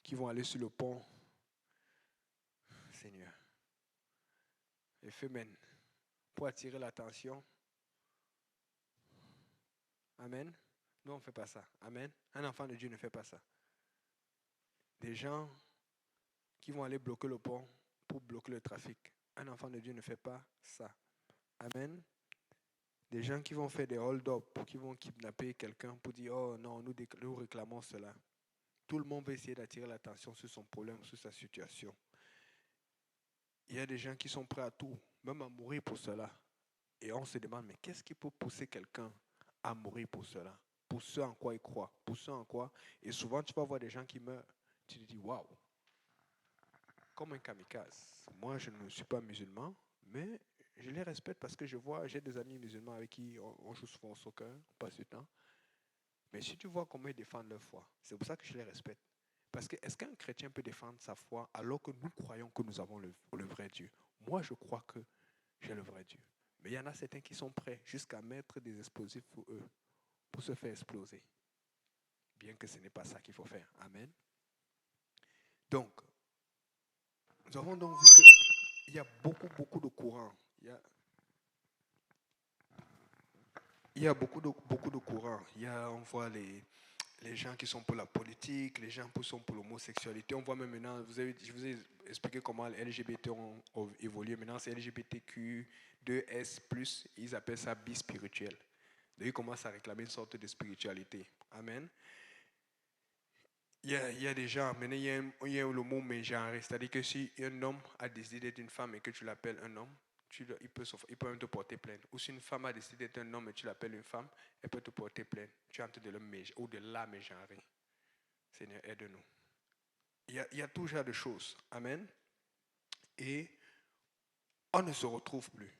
qui vont aller sur le pont. Seigneur. Les femmes, pour attirer l'attention. Amen. Nous, on ne fait pas ça. Amen. Un enfant de Dieu ne fait pas ça. Des gens qui vont aller bloquer le pont pour bloquer le trafic. Un enfant de Dieu ne fait pas ça. Amen. Des gens qui vont faire des hold-up, qui vont kidnapper quelqu'un pour dire « Oh non, nous réclamons cela ». Tout le monde va essayer d'attirer l'attention sur son problème, sur sa situation. Il y a des gens qui sont prêts à tout, même à mourir pour cela. Et on se demande, mais qu'est-ce qui peut pousser quelqu'un à mourir pour cela? Pour ce en quoi il croit, pour ce en quoi. Et souvent, tu vas voir des gens qui meurent. Tu te dis, waouh, comme un kamikaze. Moi, je ne suis pas musulman, mais je les respecte parce que j'ai des amis musulmans avec qui on joue souvent au soccer, on passe du temps. Mais si tu vois comment ils défendent leur foi, c'est pour ça que je les respecte. Parce que est-ce qu'un chrétien peut défendre sa foi alors que nous croyons que nous avons le vrai Dieu? Moi, je crois que j'ai le vrai Dieu. Mais il y en a certains qui sont prêts jusqu'à mettre des explosifs pour eux, pour se faire exploser. Bien que ce n'est pas ça qu'il faut faire. Amen. Donc, nous avons donc vu qu'il y a beaucoup de courants. Il y a beaucoup de courants. On voit les gens qui sont pour la politique, les gens qui sont pour l'homosexualité. On voit même maintenant, je vous ai expliqué comment les LGBT ont évolué. Maintenant, c'est LGBTQ2S+, ils appellent ça bispirituel. Donc, ils commencent à réclamer une sorte de spiritualité. Amen. Il y a des gens, maintenant, il y a le mot mégenré, c'est-à-dire que si un homme a décidé d'être une femme et que tu l'appelles un homme, il peut même te porter plainte. Ou si une femme a décidé d'être un homme et tu l'appelles une femme, elle peut te porter plainte. Tu es en train de la mégenrer. Seigneur, aide-nous. Il y a tout genre de choses. Amen. Et on ne se retrouve plus.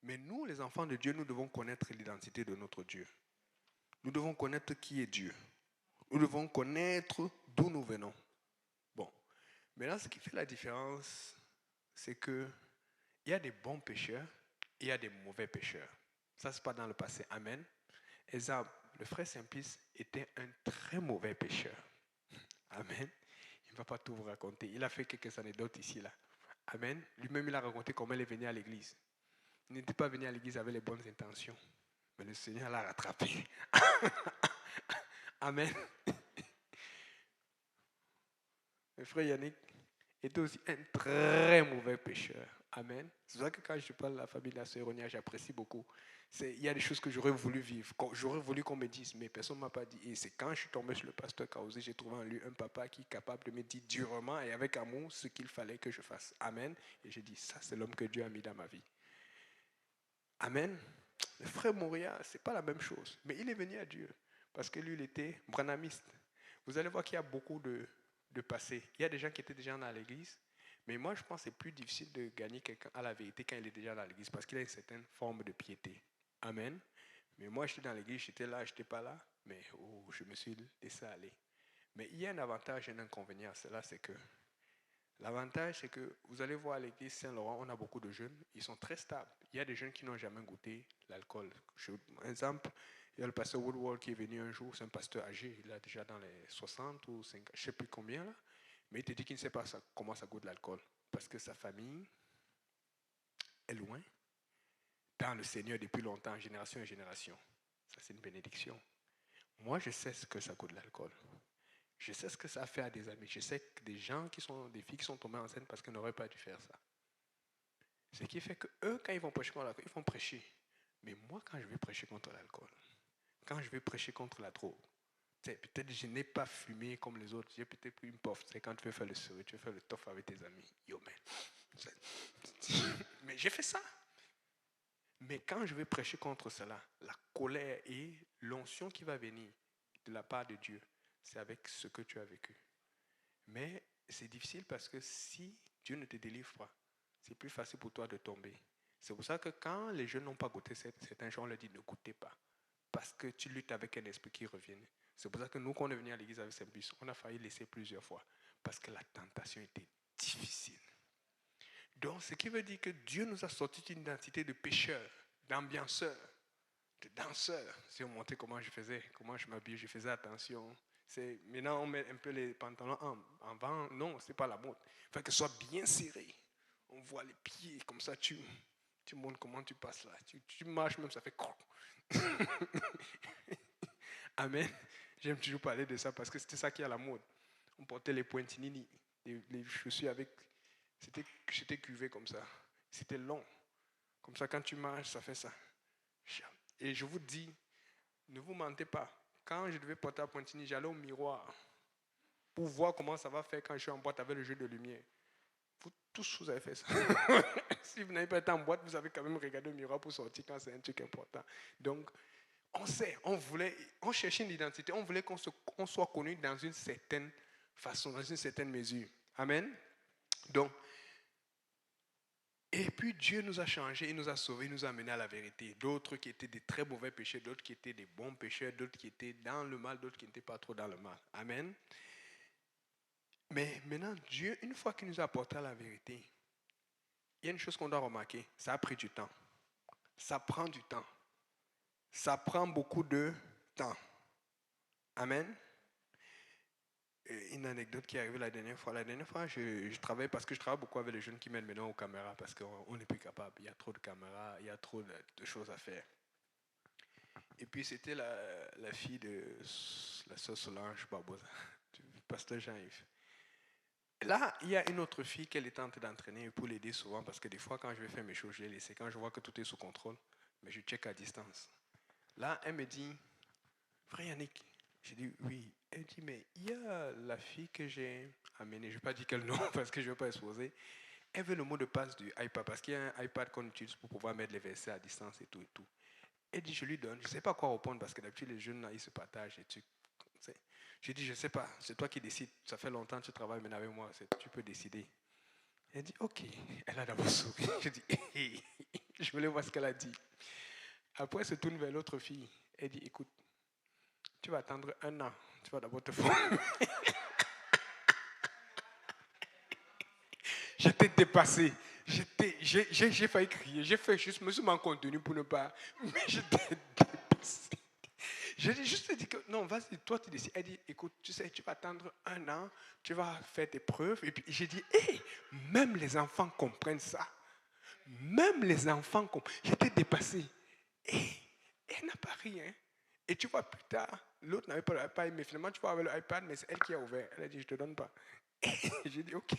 Mais nous, les enfants de Dieu, nous devons connaître l'identité de notre Dieu. Nous devons connaître qui est Dieu. Nous devons connaître d'où nous venons. Bon. Maintenant, ce qui fait la différence, c'est que il y a des bons pécheurs et il y a des mauvais pécheurs. Ça, c'est pas dans le passé. Amen. Exemple, le frère Simplice était un très mauvais pécheur. Amen. Il ne va pas tout vous raconter. Il a fait quelques anecdotes ici, là. Amen. Lui-même, il a raconté comment il est venu à l'église. Il n'était pas venu à l'église avec les bonnes intentions. Mais le Seigneur l'a rattrapé. Amen. Le frère Yannick était aussi un très mauvais pécheur. Amen. C'est pour ça que quand je parle de la famille de la sœur Ronia, j'apprécie beaucoup. Il y a des choses que j'aurais voulu vivre. J'aurais voulu qu'on me dise, mais personne ne m'a pas dit. Et c'est quand je suis tombé sur le pasteur Kaouzé, j'ai trouvé en lui un papa qui est capable de me dire durement et avec amour ce qu'il fallait que je fasse. Amen. Et j'ai dit, ça c'est l'homme que Dieu a mis dans ma vie. Amen. Le frère Moria, ce n'est pas la même chose. Mais il est venu à Dieu. Parce que lui, il était branhamiste. Vous allez voir qu'il y a beaucoup de passé. Il y a des gens qui étaient déjà dans l'église. Mais moi, je pense que c'est plus difficile de gagner quelqu'un à la vérité quand il est déjà dans l'église. Parce qu'il a une certaine forme de piété. Amen. Mais moi, j'étais dans l'église, j'étais là, je n'étais pas là. Mais je me suis laissé aller. Mais il y a un avantage et un inconvénient à cela, c'est que l'avantage, c'est que vous allez voir à l'église Saint-Laurent, on a beaucoup de jeunes, ils sont très stables. Il y a des jeunes qui n'ont jamais goûté l'alcool. Par exemple, il y a le pasteur Woodward qui est venu un jour, c'est un pasteur âgé, il a déjà dans les 60 ou 50, je ne sais plus combien là, mais il te dit qu'il ne sait pas comment ça goûte l'alcool. Parce que sa famille est loin, dans le Seigneur depuis longtemps, génération et génération. Ça, c'est une bénédiction. Moi, je sais ce que ça goûte l'alcool. Je sais ce que ça a fait à des amis. Je sais que des filles qui sont tombées enceintes parce qu'elles n'auraient pas dû faire ça. Ce qui fait que eux, quand ils vont prêcher contre l'alcool, ils vont prêcher. Mais moi, quand je vais prêcher contre l'alcool, quand je vais prêcher contre la drogue, peut-être je n'ai pas fumé comme les autres, j'ai peut-être pris une puff. C'est quand tu veux faire le sérieux, tu veux faire le tough avec tes amis. Yo, man. Mais j'ai fait ça. Mais quand je vais prêcher contre cela, la colère et l'onction qui va venir de la part de Dieu, c'est avec ce que tu as vécu. Mais c'est difficile parce que si Dieu ne te délivre pas, c'est plus facile pour toi de tomber. C'est pour ça que quand les jeunes n'ont pas goûté certains gens, on leur dit ne goûtez pas. Parce que tu luttes avec un esprit qui revient. C'est pour ça que nous, quand on est venu à l'église avec Saint-Bus, on a failli laisser plusieurs fois. Parce que la tentation était difficile. Donc, ce qui veut dire que Dieu nous a sorti d'une identité de pécheurs, d'ambianceurs, de danseurs. Si on montrait comment je faisais, comment je m'habillais, je faisais attention. Maintenant, on met un peu les pantalons en vent. Non, ce n'est pas la mode. Il faut que ce soit bien serré. On voit les pieds, comme ça, tu montres comment tu passes là. Tu marches même, ça fait croc. Amen. J'aime toujours parler de ça parce que c'était ça qui est à la mode. On portait les pointinini, les chaussures avec... C'était cuvé comme ça. C'était long. Comme ça, quand tu marches, ça fait ça. Et je vous dis, ne vous mentez pas. Quand je devais porter à pointini, j'allais au miroir pour voir comment ça va faire quand je suis en boîte avec le jeu de lumière. Vous tous, vous avez fait ça. Si vous n'avez pas été en boîte, vous avez quand même regardé au miroir pour sortir quand c'est un truc important. Donc, on sait, on cherchait une identité, on voulait qu'on soit connu dans une certaine façon, dans une certaine mesure. Amen. Donc, et puis Dieu nous a changés, il nous a sauvés, il nous a amenés à la vérité. D'autres qui étaient des très mauvais pécheurs, d'autres qui étaient des bons pécheurs, d'autres qui étaient dans le mal, d'autres qui n'étaient pas trop dans le mal. Amen. Mais maintenant, Dieu, une fois qu'il nous a apporté à la vérité, il y a une chose qu'on doit remarquer, ça a pris du temps. Ça prend du temps. Ça prend beaucoup de temps. Amen. Une anecdote qui est arrivée la dernière fois. La dernière fois, je travaille parce que je travaille beaucoup avec les jeunes qui mènent maintenant aux caméras parce qu'on n'est plus capable. Il y a trop de caméras, il y a trop de choses à faire. Et puis c'était la fille de la sœur Solange Barbosa, du pasteur Jean-Yves. Là, il y a une autre fille qu'elle est tentée d'entraîner pour l'aider souvent parce que des fois, quand je vais faire mes choses, je les laisse. Quand je vois que tout est sous contrôle, mais je check à distance. Là, elle me dit, frère Yannick, j'ai dit oui. Elle dit, mais il y a la fille que j'ai amenée, je ne vais pas dire quel nom parce que je ne vais pas exposer. Elle veut le mot de passe du iPad parce qu'il y a un iPad qu'on utilise pour pouvoir mettre les versets à distance et tout et tout. Elle dit, je lui donne, je ne sais pas quoi répondre parce que d'habitude les jeunes, là, ils se partagent et tu. Je dis, je ne sais pas, c'est toi qui décides. Ça fait longtemps que tu travailles maintenant avec moi, tu peux décider. Elle dit, ok. Elle a d'abord souri. Je dis, hey. Je voulais voir ce qu'elle a dit. Après, elle se tourne vers l'autre fille. Elle dit, écoute, tu vas attendre 1 an. Tu vas d'abord te former. J'étais dépassé. J'ai failli crier. J'ai fait juste, me suis contenu pour ne pas. Mais j'étais dépassé. Je lui ai juste dit que non, vas-y, toi tu décides. Elle dit, écoute, tu sais, tu vas attendre 1 an, tu vas faire tes preuves. Et puis j'ai dit, hé, même les enfants comprennent ça. Même les enfants comprennent. J'étais dépassé. Et elle n'a pas rien. Et tu vois, plus tard, l'autre n'avait pas l'iPad, mais finalement, tu vois, avec l'iPad, mais c'est elle qui a ouvert. Elle a dit, je ne te donne pas. Et j'ai dit, ok.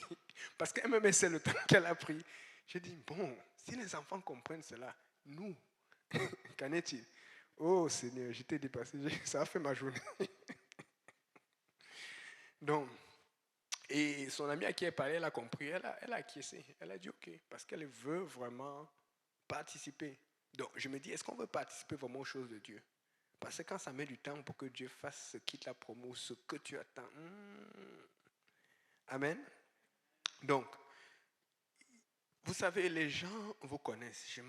Parce qu'elle me c'est le temps qu'elle a pris. J'ai dit, bon, si les enfants comprennent cela, nous, qu'en est-il? Oh Seigneur, j'étais dépassé. Ça a fait ma journée. Donc, et son amie à qui elle parlait, elle a compris, elle a acquiescé. Elle a dit ok, parce qu'elle veut vraiment participer. Donc, je me dis, est-ce qu'on veut participer vraiment aux choses de Dieu? Parce que quand ça met du temps pour que Dieu fasse ce qu'il t'a promis, ce que tu attends. Amen. Donc, vous savez, les gens vous connaissent.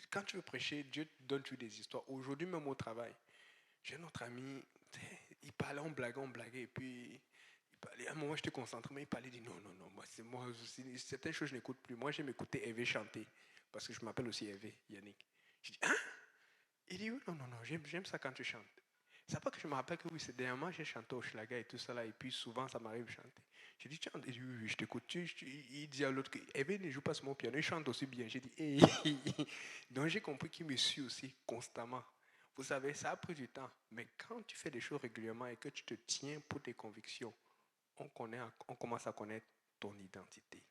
Quand tu veux prêcher, Dieu te donne des histoires. Aujourd'hui, même au travail, j'ai un autre ami, il parlait, on blaguait, et puis à un moment, j'étais concentré, mais il parlait, il dit non, moi, certaines choses, je n'écoute plus. Moi, j'aime écouter Hervé chanter, parce que je m'appelle aussi Hervé, Yannick. Je dis, hein? Il dit, non, j'aime ça quand tu chantes. C'est pas que je me rappelle que oui, c'est dernièrement, j'ai chanté au Schlager et tout ça là, et puis souvent, ça m'arrive de chanter. J'ai dit, il dit, oui, je t'écoute. Il dit à l'autre que Hervé ne joue pas sur mon piano, il chante aussi bien. J'ai dit, hey. Donc, j'ai compris qu'il me suit aussi constamment. Vous savez, ça a pris du temps. Mais quand tu fais des choses régulièrement et que tu te tiens pour tes convictions, on commence à connaître ton identité.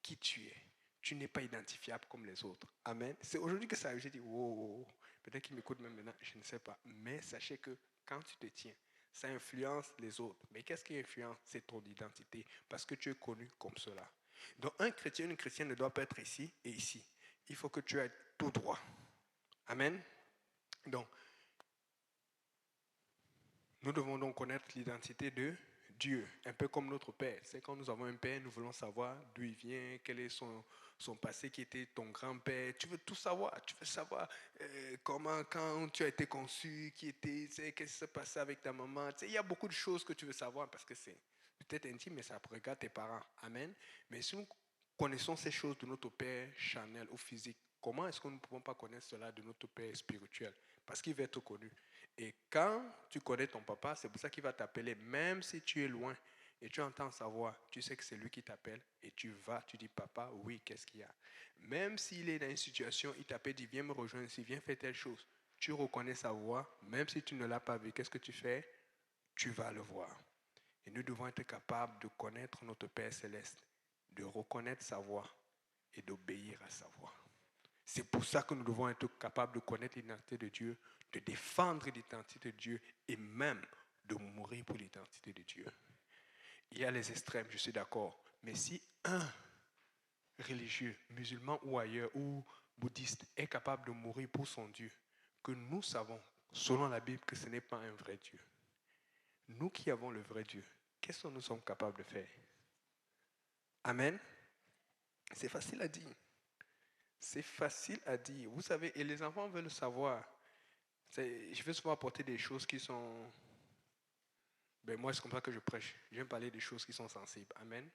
Qui tu es. Tu n'es pas identifiable comme les autres. Amen. C'est aujourd'hui que ça arrive. J'ai dit, wow, peut-être qu'il m'écoute même maintenant, je ne sais pas. Mais sachez que quand tu te tiens, ça influence les autres. Mais qu'est-ce qui influence? C'est ton identité. Parce que tu es connu comme cela. Donc un chrétien, une chrétienne ne doit pas être ici et ici. Il faut que tu aies tout droit. Amen. Donc, nous devons donc connaître l'identité de Dieu, un peu comme notre Père. C'est quand nous avons un Père, nous voulons savoir d'où il vient, quel est son passé, qui était ton grand-père. Tu veux tout savoir. Tu veux savoir comment, quand tu as été conçu, qu'est-ce qui s'est passé avec ta maman. Il y a beaucoup de choses que tu veux savoir parce que c'est peut-être intime, mais ça regarde tes parents. Amen. Mais si nous connaissons ces choses de notre Père charnel ou physique, comment est-ce que nous ne pouvons pas connaître cela de notre Père spirituel? Parce qu'il va être connu. Et quand tu connais ton papa, c'est pour ça qu'il va t'appeler, même si tu es loin et tu entends sa voix, tu sais que c'est lui qui t'appelle et tu vas, tu dis papa, oui, qu'est-ce qu'il y a? Même s'il est dans une situation, il t'appelle, dit viens me rejoindre ici, viens faire telle chose. Tu reconnais sa voix, même si tu ne l'as pas vu, qu'est-ce que tu fais? Tu vas le voir. Et nous devons être capables de connaître notre Père céleste, de reconnaître sa voix et d'obéir à sa voix. C'est pour ça que nous devons être capables de connaître l'identité de Dieu, de défendre l'identité de Dieu et même de mourir pour l'identité de Dieu. Il y a les extrêmes, je suis d'accord. Mais si un religieux, musulman ou ailleurs, ou bouddhiste, est capable de mourir pour son Dieu, que nous savons, selon la Bible, que ce n'est pas un vrai Dieu, nous qui avons le vrai Dieu, qu'est-ce que nous sommes capables de faire? Amen. C'est facile à dire. C'est facile à dire. Vous savez, et les enfants veulent savoir. Je vais souvent apporter des choses qui sont... Ben moi, c'est comme ça que je prêche. J'aime parler des choses qui sont sensibles. Amen.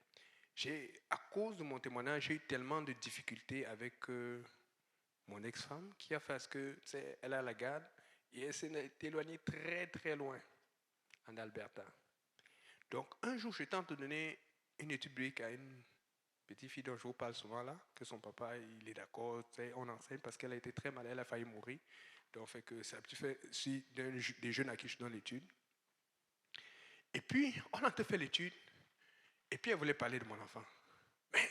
À cause de mon témoignage, j'ai eu tellement de difficultés avec mon ex-femme qui a fait ce que, elle a la garde et elle s'est éloignée très très loin en Alberta. Donc un jour, j'étais en train de donner une étude biblique à une petite fille dont je vous parle souvent là, que son papa, il est d'accord, on enseigne parce qu'elle a été très malade, elle a failli mourir. Donc fait que c'est un petit fait si des jeunes à qui je donne l'étude. Et puis, on a fait l'étude, et puis elle voulait parler de mon enfant. Mais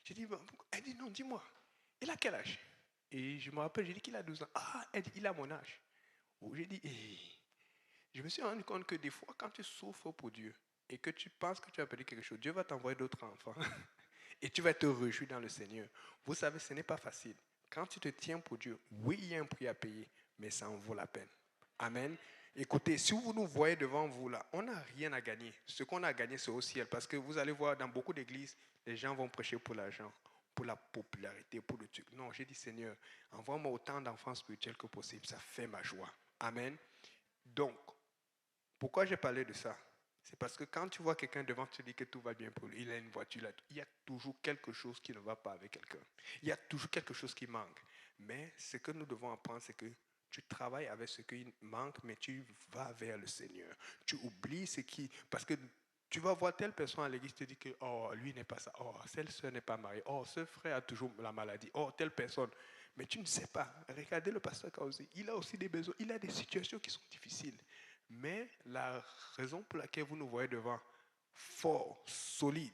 j'ai dit, elle dit non, dis-moi, il a quel âge? Et je me rappelle, j'ai dit qu'il a 12 ans. Ah, elle dit, il a mon âge. J'ai dit, je me suis rendu compte que des fois, quand tu souffres pour Dieu et que tu penses que tu as perdu quelque chose, Dieu va t'envoyer d'autres enfants et tu vas te réjouir dans le Seigneur. Vous savez, ce n'est pas facile. Quand tu te tiens pour Dieu, oui, il y a un prix à payer, mais ça en vaut la peine. Amen. Écoutez, si vous nous voyez devant vous là, on n'a rien à gagner. Ce qu'on a gagné, c'est au ciel. Parce que vous allez voir, dans beaucoup d'églises, les gens vont prêcher pour l'argent, pour la popularité, pour le truc. Non, j'ai dit, Seigneur, envoie-moi autant d'enfants spirituels que possible. Ça fait ma joie. Amen. Donc, pourquoi j'ai parlé de ça? C'est parce que quand tu vois quelqu'un devant te dire que tout va bien pour lui, il a une voiture là, il y a toujours quelque chose qui ne va pas avec quelqu'un. Il y a toujours quelque chose qui manque. Mais ce que nous devons apprendre, c'est que tu travailles avec ce qui manque, mais tu vas vers le Seigneur. Tu oublies ce qui... Parce que tu vas voir telle personne à l'église te dit que oh, lui n'est pas ça, oh, cette soeur n'est pas mariée, oh, ce frère a toujours la maladie, oh, telle personne. Mais tu ne sais pas. Regardez le pasteur Kausi, il a aussi des besoins, il a des situations qui sont difficiles. Mais la raison pour laquelle vous nous voyez devant, fort, solide,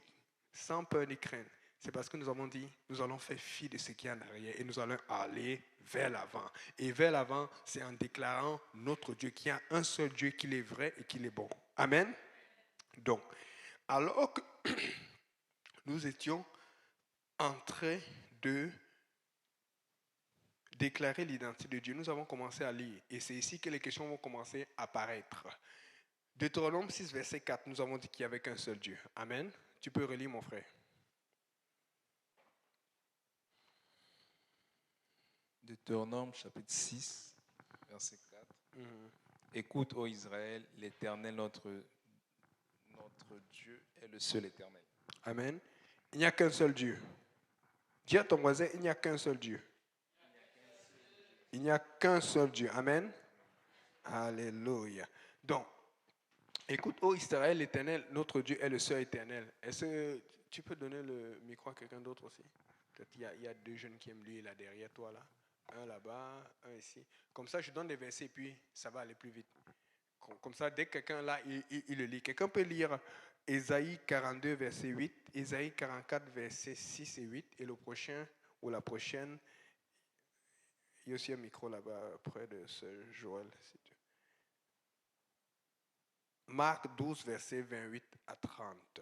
sans peur ni crainte, c'est parce que nous avons dit, nous allons faire fi de ce qui est en arrière et nous allons aller vers l'avant. Et vers l'avant, c'est en déclarant notre Dieu, qu'il y a un seul Dieu, qu'il est vrai et qu'il est bon. Amen. Donc, alors que nous étions en train de déclarer l'identité de Dieu, nous avons commencé à lire. Et c'est ici que les questions vont commencer à apparaître. Deutéronome 6, verset 4, nous avons dit qu'il n'y avait qu'un seul Dieu. Amen. Tu peux relire, mon frère. Deutéronome chapitre 6, verset 4. Écoute, ô Israël, l'Éternel, notre Dieu, est le seul Éternel. Amen. Il n'y a qu'un seul Dieu. Dis à ton voisin, il n'y a qu'un seul Dieu. Il n'y a qu'un seul Dieu. Amen. Alléluia. Donc, écoute, ô Israël, l'Éternel, notre Dieu est le seul éternel. Est-ce que tu peux donner le micro à quelqu'un d'autre aussi? Peut-être il y a deux jeunes qui aiment lire là derrière toi là. Un là-bas, un ici. Comme ça, je donne des versets et puis ça va aller plus vite. Comme ça, dès que quelqu'un là, il le lit. Quelqu'un peut lire Ésaïe 42, verset 8, Ésaïe 44, verset 6 et 8, et le prochain ou la prochaine, il y a aussi un micro là-bas près de ce Joël. Si tu... Marc 12, verset 28 à 30.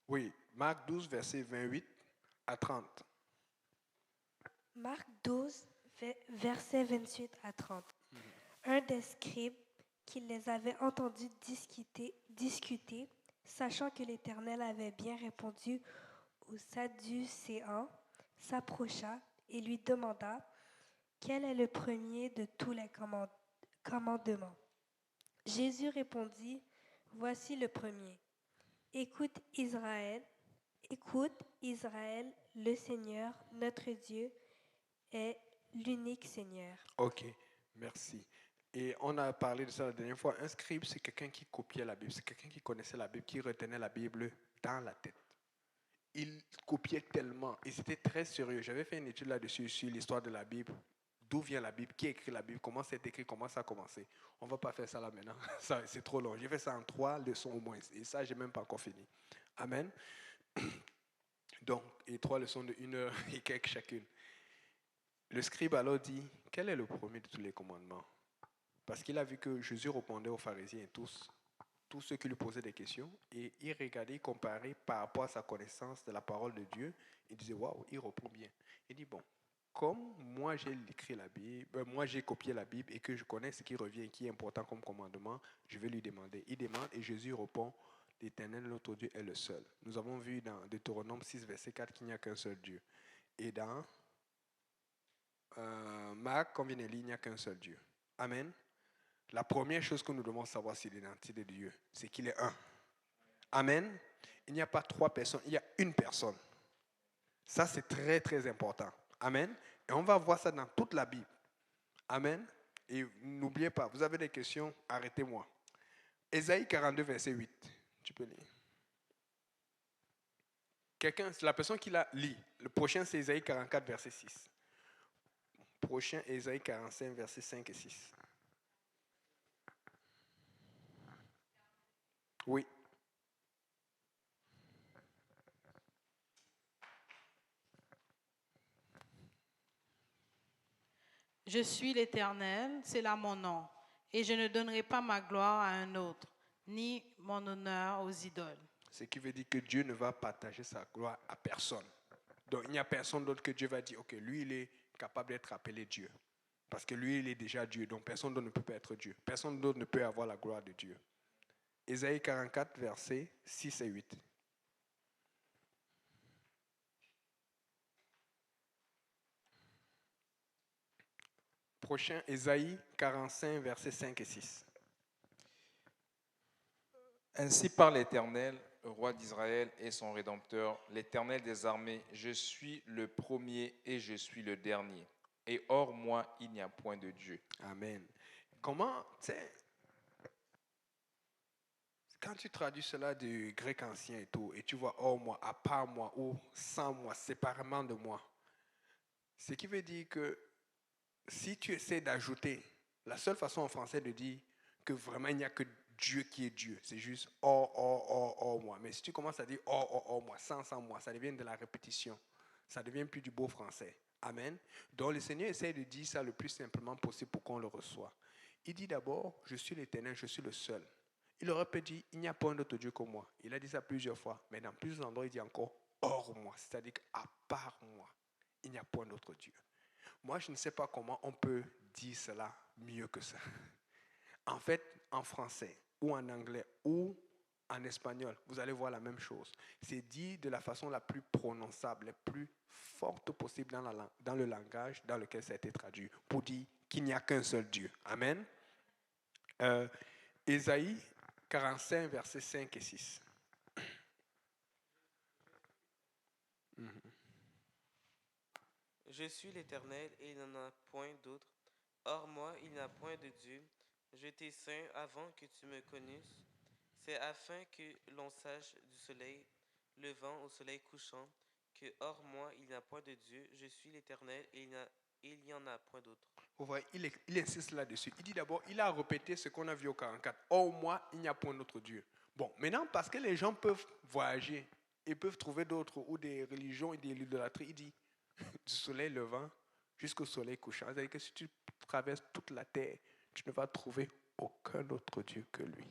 Oui, Marc 12, verset 28 à 30. Marc 12, verset 28 à 30. Un des scribes qui les avait entendus discuter, sachant que l'Éternel avait bien répondu aux Sadducéens, s'approcha et lui demanda quel est le premier de tous les commandements. Jésus répondit, Voici le premier. Écoute Israël, le Seigneur, notre Dieu, est l'unique Seigneur. Ok, merci. Et on a parlé de ça la dernière fois. Un scribe, c'est quelqu'un qui copiait la Bible. C'est quelqu'un qui connaissait la Bible, qui retenait la Bible dans la tête. Il copiait tellement. Et c'était très sérieux. J'avais fait une étude là-dessus sur l'histoire de la Bible. D'où vient la Bible? Qui écrit la Bible? Comment c'est écrit? Comment ça a commencé? On ne va pas faire ça là maintenant. Ça, c'est trop long. J'ai fait ça en 3 leçons au moins. Et ça, je n'ai même pas encore fini. Amen. Donc, et 3 leçons de 1 heure et quelques chacune. Le scribe alors dit, quel est le premier de tous les commandements? Parce qu'il a vu que Jésus répondait aux pharisiens et tous ceux qui lui posaient des questions, et il regardait, il comparait par rapport à sa connaissance de la parole de Dieu. Il disait, waouh, il répond bien. Il dit, bon, comme moi j'ai écrit la Bible, moi j'ai copié la Bible et que je connais ce qui revient, qui est important comme commandement, je vais lui demander. Il demande et Jésus répond, l'Éternel, notre Dieu, est le seul. Nous avons vu dans Deutéronome 6, verset 4 qu'il n'y a qu'un seul Dieu. Et dans Marc, comme vient de lire, il n'y a qu'un seul Dieu. Amen. La première chose que nous devons savoir sur l'identité de Dieu, c'est qu'il est un. Amen. Il n'y a pas 3 personnes, il y a une personne. Ça, c'est très, très important. Amen. Et on va voir ça dans toute la Bible. Amen. Et n'oubliez pas, vous avez des questions, arrêtez-moi. Ésaïe 42, verset 8. Tu peux lire. Quelqu'un, la personne qui l'a lit. Le prochain, c'est Ésaïe 44, verset 6. Prochain, Ésaïe 45, verset 5 et 6. Oui. Je suis l'Éternel, c'est là mon nom, et je ne donnerai pas ma gloire à un autre, ni mon honneur aux idoles. Ce qui veut dire que Dieu ne va partager sa gloire à personne. Donc il n'y a personne d'autre que Dieu va dire, ok, lui il est capable d'être appelé Dieu. Parce que lui il est déjà Dieu, donc personne d'autre ne peut pas être Dieu. Personne d'autre ne peut avoir la gloire de Dieu. Ésaïe 44, versets 6 et 8. Prochain, Ésaïe 45, versets 5 et 6. Ainsi parle l'Éternel, le roi d'Israël et son Rédempteur, l'Éternel des armées, je suis le premier et je suis le dernier. Et hors moi, il n'y a point de Dieu. Amen. Comment, tu sais, quand tu traduis cela du grec ancien et tout, et tu vois hors moi, à part moi, ou sans moi, séparément de moi, ce qui veut dire que si tu essaies d'ajouter, la seule façon en français de dire que vraiment il n'y a que Dieu qui est Dieu, c'est juste hors moi. Mais si tu commences à dire hors moi, sans moi, ça devient de la répétition. Ça devient plus du beau français. Amen. Donc le Seigneur essaie de dire ça le plus simplement possible pour qu'on le reçoive. Il dit d'abord, je suis l'Éternel, je suis le seul. Il aurait pu dire, il n'y a pas un autre Dieu que moi. Il a dit ça plusieurs fois, mais dans plusieurs endroits, il dit encore hors moi, c'est-à-dire qu'à part moi, il n'y a pas un autre Dieu. Moi, je ne sais pas comment on peut dire cela mieux que ça. En fait, en français ou en anglais ou en espagnol, vous allez voir la même chose. C'est dit de la façon la plus prononçable, la plus forte possible dans le langage dans lequel ça a été traduit, pour dire qu'il n'y a qu'un seul Dieu. Amen. Ésaïe 45, versets 5 et 6. Je suis l'Éternel et il n'en a point d'autre. Hors moi, il n'y a point de Dieu. Je t'ai saint avant que tu me connuses. C'est afin que l'on sache du soleil levant au soleil couchant que hors moi, il n'y a point de Dieu. Je suis l'Éternel et il n'y en a point d'autre. Vous voyez, il insiste là-dessus. Il dit d'abord, il a répété ce qu'on a vu au 44. Hors moi, il n'y a point d'autre Dieu. Bon, maintenant, parce que les gens peuvent voyager et peuvent trouver d'autres ou des religions et des idolâtries, il dit du soleil levant jusqu'au soleil couchant. C'est-à-dire que si tu traverses toute la terre, tu ne vas trouver aucun autre Dieu que lui.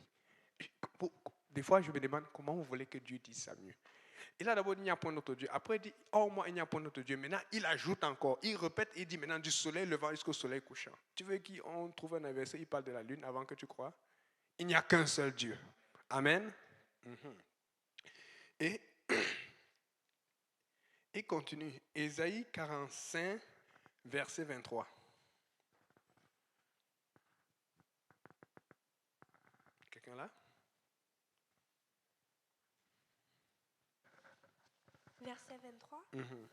Des fois, je me demande comment vous voulez que Dieu dise ça mieux. Il a d'abord dit, il n'y a point d'autre Dieu. Après, il dit, oh, moi, il n'y a point d'autre Dieu. Maintenant, il ajoute encore. Il répète, il dit maintenant du soleil levant jusqu'au soleil couchant. Tu veux qu'on trouve un verset, il parle de la lune avant que tu crois? Il n'y a qu'un seul Dieu. Amen. Et il continue. Ésaïe 45, verset 23. Quelqu'un là? Verset 23. Mhm.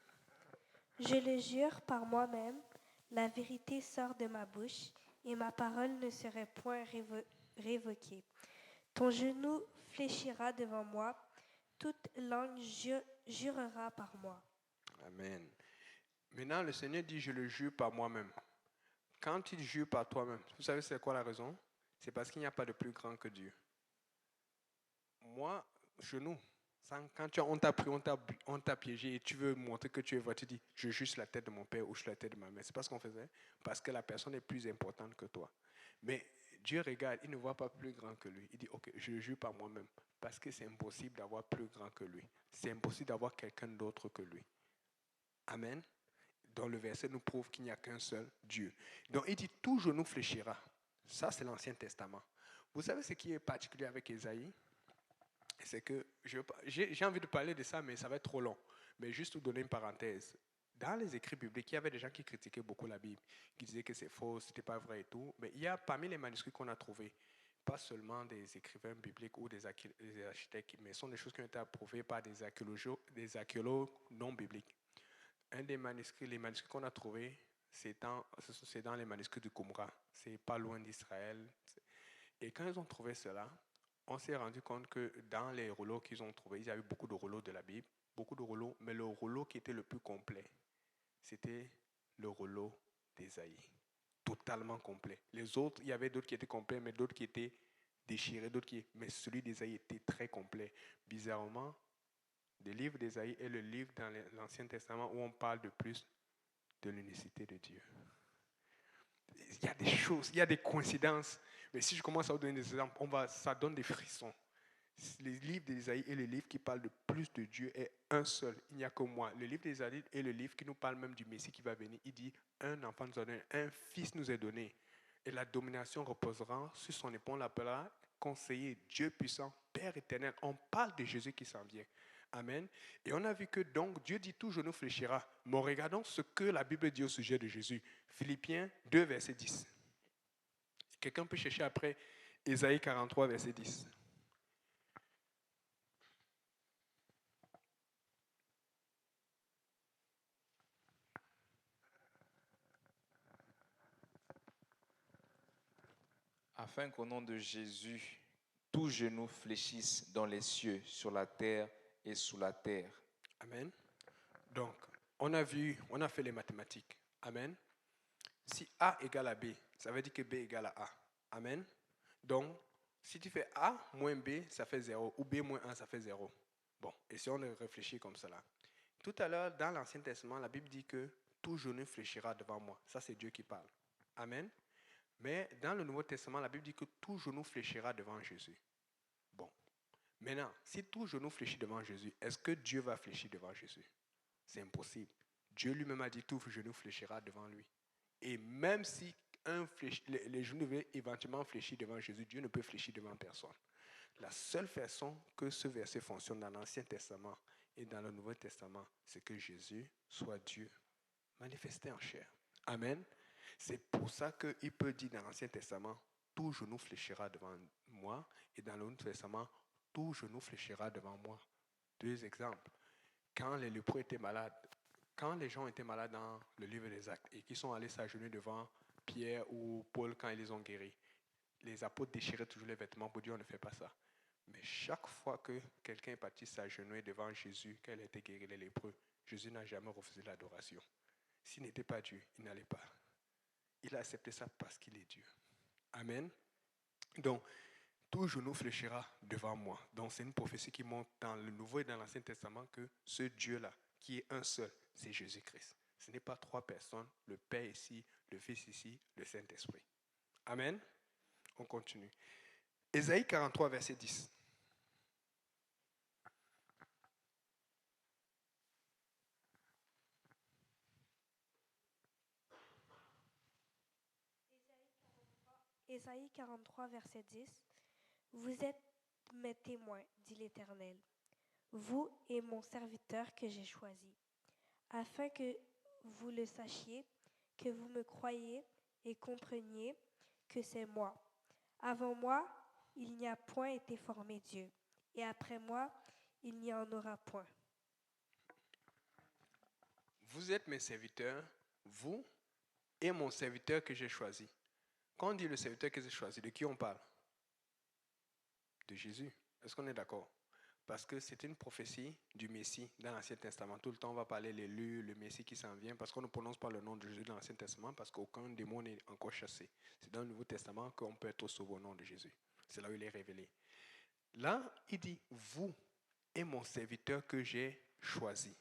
Je le jure par moi-même, la vérité sort de ma bouche et ma parole ne serait point révoquée. Ton genou fléchira devant moi, toute langue jurera par moi. Amen. Maintenant, le Seigneur dit, je le jure par moi-même. Quand il jure par toi-même, vous savez c'est quoi la raison? C'est parce qu'il n'y a pas de plus grand que Dieu. Moi, genou, quand on t'a piégé et tu veux montrer que tu es vrai, tu dis, je juge la tête de mon père ou je suis la tête de ma mère. C'est pas ce qu'on faisait. Parce que la personne est plus importante que toi. Mais Dieu regarde, il ne voit pas plus grand que lui. Il dit, ok, je jure par moi-même. Parce que c'est impossible d'avoir plus grand que lui. C'est impossible d'avoir quelqu'un d'autre que lui. Amen. Dans le verset nous prouve qu'il n'y a qu'un seul Dieu. Donc il dit, tout genou fléchira. Ça, c'est l'Ancien Testament. Vous savez ce qui est particulier avec Ésaïe? C'est que j'ai envie de parler de ça, mais ça va être trop long. Mais juste vous donner une parenthèse. Dans les écrits bibliques, il y avait des gens qui critiquaient beaucoup la Bible, qui disaient que c'est faux, c'était pas vrai et tout. Mais il y a parmi les manuscrits qu'on a trouvés, pas seulement des écrivains bibliques ou des architectes, mais ce sont des choses qui ont été approuvées par des archéologues non bibliques. Un des manuscrits, les manuscrits qu'on a trouvés, c'est dans les manuscrits du Qumran. C'est pas loin d'Israël. Et quand ils ont trouvé cela, on s'est rendu compte que dans les rouleaux qu'ils ont trouvés, il y avait beaucoup de rouleaux de la Bible, beaucoup de rouleaux, mais le rouleau qui était le plus complet, c'était le rouleau d'Ésaïe. Totalement complet. Les autres, il y avait d'autres qui étaient complets, mais d'autres qui étaient déchirés, mais celui d'Ésaïe était très complet. Bizarrement, le livre d'Ésaïe est le livre dans l'Ancien Testament où on parle de plus de l'unicité de Dieu. Il y a des choses, il y a des coïncidences. Mais si je commence à vous donner des exemples, ça donne des frissons. Le livre d'Ésaïe est le livre qui parle de plus de Dieu est un seul. Il n'y a que moi. Le livre d'Ésaïe est le livre qui nous parle même du Messie qui va venir. Il dit, un enfant nous a donné, un fils nous est donné. Et la domination reposera sur son épaule. On l'appellera conseiller, Dieu puissant, Père éternel. On parle de Jésus qui s'en vient. Amen. Et on a vu que donc Dieu dit tout genou fléchira. Mais regardons ce que la Bible dit au sujet de Jésus. Philippiens 2, verset 10. Quelqu'un peut chercher après Ésaïe 43, verset 10. Afin qu'au nom de Jésus, tout genou fléchisse dans les cieux, sur la terre et sous la terre. Amen. Donc, on a fait les mathématiques. Amen. Si A égale à B, ça veut dire que B égale à A. Amen. Donc, si tu fais A moins B, ça fait 0. Ou B moins 1, ça fait 0. Bon, et si on réfléchit comme cela. Tout à l'heure, dans l'Ancien Testament, la Bible dit que tout genou fléchira devant moi. Ça, c'est Dieu qui parle. Amen. Mais dans le Nouveau Testament, la Bible dit que tout genou fléchira devant Jésus. Bon. Maintenant, si tout genou fléchit devant Jésus, est-ce que Dieu va fléchir devant Jésus? C'est impossible. Dieu lui-même a dit tout genou fléchira devant lui. Et même si les genoux devaient éventuellement fléchir devant Jésus, Dieu ne peut fléchir devant personne. La seule façon que ce verset fonctionne dans l'Ancien Testament et dans le Nouveau Testament, c'est que Jésus soit Dieu manifesté en chair. Amen. C'est pour ça qu'il peut dire dans l'Ancien Testament, tout genou fléchira devant moi, et dans le Nouveau Testament, tout genou fléchira devant moi. Deux exemples. Quand les lépreux étaient malades, quand les gens étaient malades dans le livre des Actes et qu'ils sont allés s'agenouiller devant Pierre ou Paul quand ils les ont guéris, les apôtres déchiraient toujours les vêtements pour dire on ne fait pas ça. Mais chaque fois que quelqu'un est parti s'agenouiller devant Jésus, quand il a été guéri les lépreux, Jésus n'a jamais refusé l'adoration. S'il n'était pas Dieu, il n'allait pas. Il a accepté ça parce qu'il est Dieu. Amen. Donc, tout genou fléchira devant moi. Donc, c'est une prophétie qui montre dans le Nouveau et dans l'Ancien Testament que ce Dieu-là, qui est un seul, c'est Jésus-Christ. Ce n'est pas trois personnes, le Père ici, le Fils ici, le Saint-Esprit. Amen. On continue. Ésaïe 43, verset 10. Ésaïe 43, verset 10. Vous êtes mes témoins, dit l'Éternel, vous et mon serviteur que j'ai choisi, afin que vous le sachiez, que vous me croyiez et compreniez que c'est moi. Avant moi, il n'y a point été formé Dieu, et après moi, il n'y en aura point. vous êtes mes serviteurs, vous et mon serviteur que j'ai choisi. Quand on dit le serviteur que j'ai choisi, de qui on parle? De Jésus. Est-ce qu'on est d'accord? Parce que c'est une prophétie du Messie dans l'Ancien Testament. Tout le temps, on va parler l'élu, le Messie qui s'en vient, parce qu'on ne prononce pas le nom de Jésus dans l'Ancien Testament, parce qu'aucun démon n'est encore chassé. C'est dans le Nouveau Testament qu'on peut être sauvé au nom de Jésus. C'est là où il est révélé. Là, il dit, vous et mon serviteur que j'ai choisi.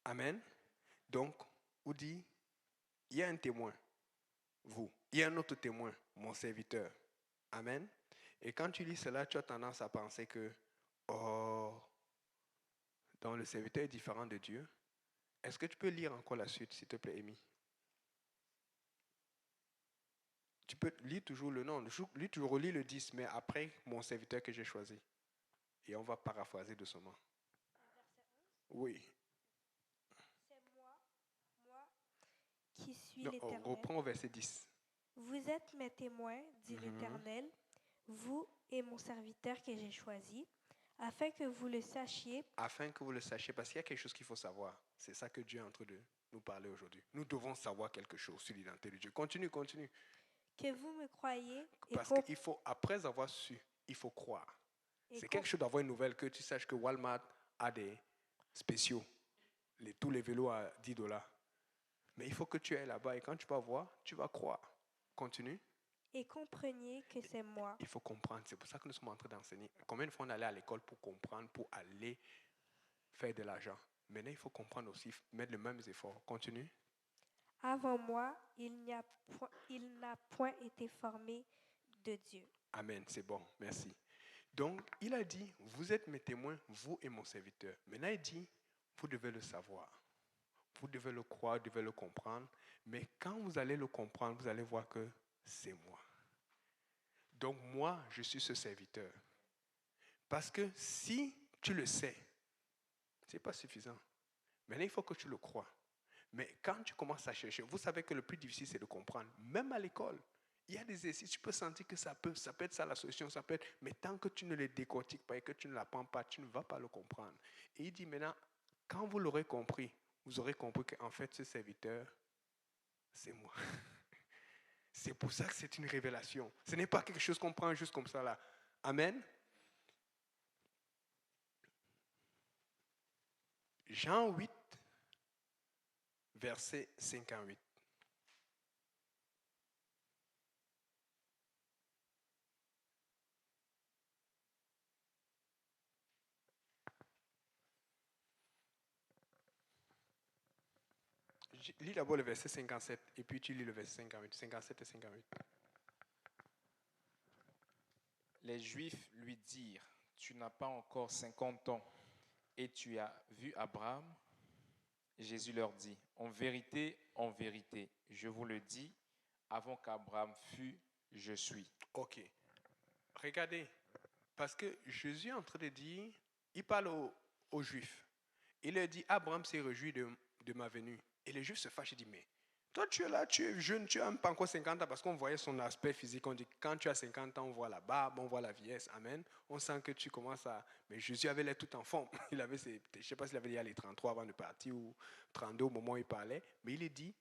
Amen. Donc, on dit, il y a un témoin, vous. Il y a un autre témoin, mon serviteur. Amen. Et quand tu lis cela, tu as tendance à penser que, oh, donc le serviteur est différent de Dieu. Est-ce que tu peux lire encore la suite, s'il te plaît, Amy? Tu peux lire toujours le nom, relis le 10, mais après mon serviteur que j'ai choisi. Et on va paraphraser doucement. Oui. C'est moi qui suis Non, l'Éternel. reprends au verset 10. Vous êtes mes témoins, dit l'Éternel, vous et mon serviteur que j'ai choisi, afin que vous le sachiez. Afin que vous le sachiez, parce qu'il y a quelque chose qu'il faut savoir. C'est ça que Dieu est en train de nous parler aujourd'hui. Nous devons savoir quelque chose sur l'identité de Dieu. Continue. Que vous me croyez. Parce qu'il faut, après avoir su, il faut croire. C'est quelque chose d'avoir une nouvelle, que tu saches que Walmart a des spéciaux. Tous les vélos à $10. Mais il faut que tu ailles là-bas et quand tu vas voir, tu vas croire. Continue. Et compreniez que c'est moi. Il faut comprendre. C'est pour ça que nous sommes en train d'enseigner. Combien de fois on allait à l'école pour comprendre, pour aller faire de l'argent? Maintenant, il faut comprendre aussi, mettre les mêmes efforts. Continue. Avant moi, il n'a point été formé de Dieu. Amen, c'est bon, merci. Donc, il a dit, vous êtes mes témoins, vous et mon serviteur. Maintenant, il dit, vous devez le savoir. Vous devez le croire, vous devez le comprendre. Mais quand vous allez le comprendre, vous allez voir que c'est moi. Donc, moi, je suis ce serviteur. Parce que si tu le sais, ce n'est pas suffisant. Maintenant, il faut que tu le crois. Mais quand tu commences à chercher, vous savez que le plus difficile, c'est de comprendre. Même à l'école, il y a des exercices, tu peux sentir que ça peut être ça la solution, ça peut être, mais tant que tu ne les décortiques pas et que tu ne l'apprends pas, tu ne vas pas le comprendre. Et il dit maintenant, quand vous l'aurez compris, vous aurez compris qu'en fait, ce serviteur, c'est moi. C'est pour ça que c'est une révélation. Ce n'est pas quelque chose qu'on prend juste comme ça là. Amen. Jean 8, verset 58. Lis d'abord le verset 57 et puis tu lis le verset 58. 57 et 58. Les Juifs lui dirent, tu n'as pas encore 50 ans et tu as vu Abraham? Jésus leur dit, en vérité, je vous le dis, avant qu'Abraham fût, je suis. Ok. Regardez, parce que Jésus est en train de dire, il parle aux Juifs. Il leur dit, Abraham s'est réjoui de ma venue. Et les Juifs se fâchent et disent, mais toi tu es là, tu es jeune, tu n'as même pas encore 50 ans, parce qu'on voyait son aspect physique. On dit, quand tu as 50 ans, on voit la barbe, on voit la vieillesse. Amen. On sent que tu commences à... Mais Jésus avait l'air tout en forme. Il avait je ne sais pas s'il avait dit les 33 avant de partir ou 32 au moment où il parlait. Mais il est dit,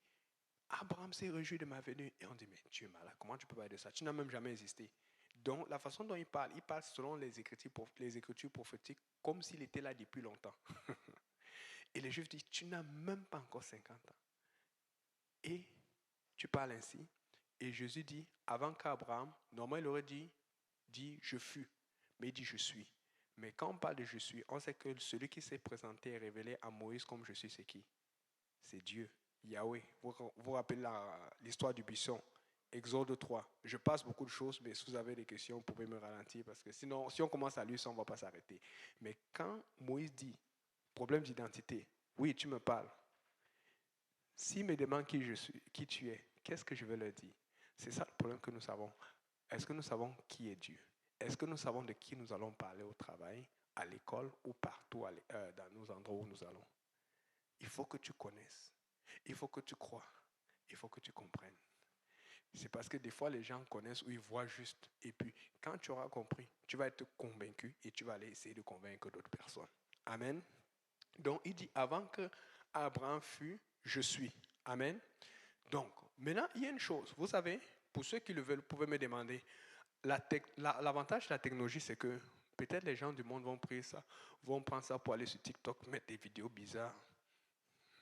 Abraham s'est réjoui de ma venue. Et on dit, mais tu es malade, comment tu peux parler de ça? Tu n'as même jamais existé. Donc, la façon dont il parle selon les écritures prophétiques, comme s'il était là depuis longtemps. Et les Juifs disent, tu n'as même pas encore 50 ans. Et tu parles ainsi. Et Jésus dit, avant qu'Abraham, normalement il aurait dit je fus. Mais il dit je suis. Mais quand on parle de je suis, on sait que celui qui s'est présenté et révélé à Moïse comme je suis, c'est qui? C'est Dieu, Yahweh. Vous vous rappelez l'histoire du buisson, Exode 3. Je passe beaucoup de choses, mais si vous avez des questions, vous pouvez me ralentir, parce que sinon, si on commence à lire ça, on ne va pas s'arrêter. Mais quand Moïse dit, problème d'identité, oui, tu me parles. S'ils me demandent qui je suis, qui tu es, qu'est-ce que je vais leur dire? C'est ça le problème que nous savons. Est-ce que nous savons qui est Dieu? Est-ce que nous savons de qui nous allons parler au travail, à l'école ou partout dans nos endroits où nous allons? Il faut que tu connaisses. Il faut que tu crois. Il faut que tu comprennes. C'est parce que des fois, les gens connaissent ou ils voient juste. Et puis, quand tu auras compris, tu vas être convaincu et tu vas aller essayer de convaincre d'autres personnes. Amen. Donc, il dit, avant que Abraham fut, je suis. Amen. Donc, maintenant, il y a une chose. Vous savez, pour ceux qui le veulent, vous pouvez me demander. L'avantage de la technologie, c'est que peut-être les gens du monde vont prendre ça pour aller sur TikTok, mettre des vidéos bizarres.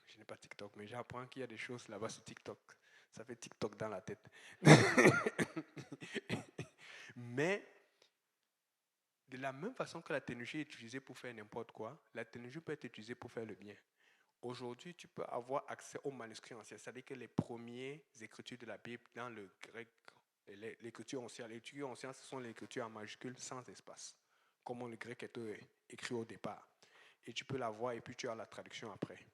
Je n'ai pas TikTok, mais j'apprends qu'il y a des choses là-bas sur TikTok. Ça fait TikTok dans la tête. Mais, de la même façon que la technologie est utilisée pour faire n'importe quoi, la technologie peut être utilisée pour faire le bien. Aujourd'hui, tu peux avoir accès aux manuscrits anciens, c'est-à-dire que les premières écritures de la Bible dans le grec, l'écriture ancienne. L'écriture ancienne, ce sont les écritures en majuscule sans espace, comme le grec était écrit au départ. Et tu peux la voir et puis tu as la traduction après.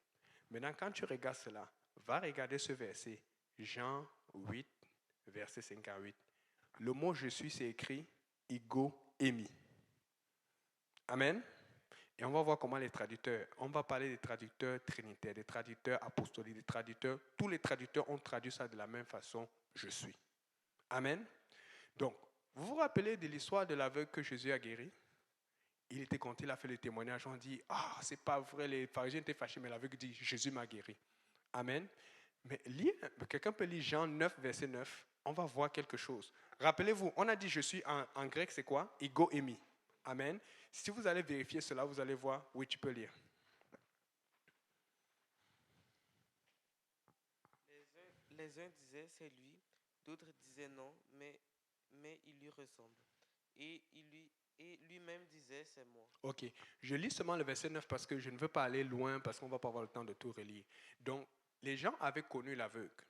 Maintenant, quand tu regardes cela, va regarder ce verset, Jean 8, verset 5 à 8. Le mot « je suis », c'est écrit « ego émi ». Amen. Et on va voir comment les traducteurs, on va parler des traducteurs trinitaires, des traducteurs apostoliques, des traducteurs, tous les traducteurs ont traduit ça de la même façon, je suis. Amen. Donc, vous vous rappelez de l'histoire de l'aveugle que Jésus a guéri? Il était content, il a fait le témoignage, on dit, c'est pas vrai, les pharisiens étaient fâchés, mais l'aveugle dit, Jésus m'a guéri. Amen. Mais quelqu'un peut lire Jean 9, verset 9, on va voir quelque chose. Rappelez-vous, on a dit je suis en grec, c'est quoi? Ego émi. Amen. Si vous allez vérifier cela, vous allez voir, oui, tu peux lire. Les uns disaient c'est lui, d'autres disaient non, mais il lui ressemble. Et lui-même disait c'est moi. Ok, je lis seulement le verset 9 parce que je ne veux pas aller loin, parce qu'on ne va pas avoir le temps de tout relire. Donc, les gens avaient connu l'aveugle.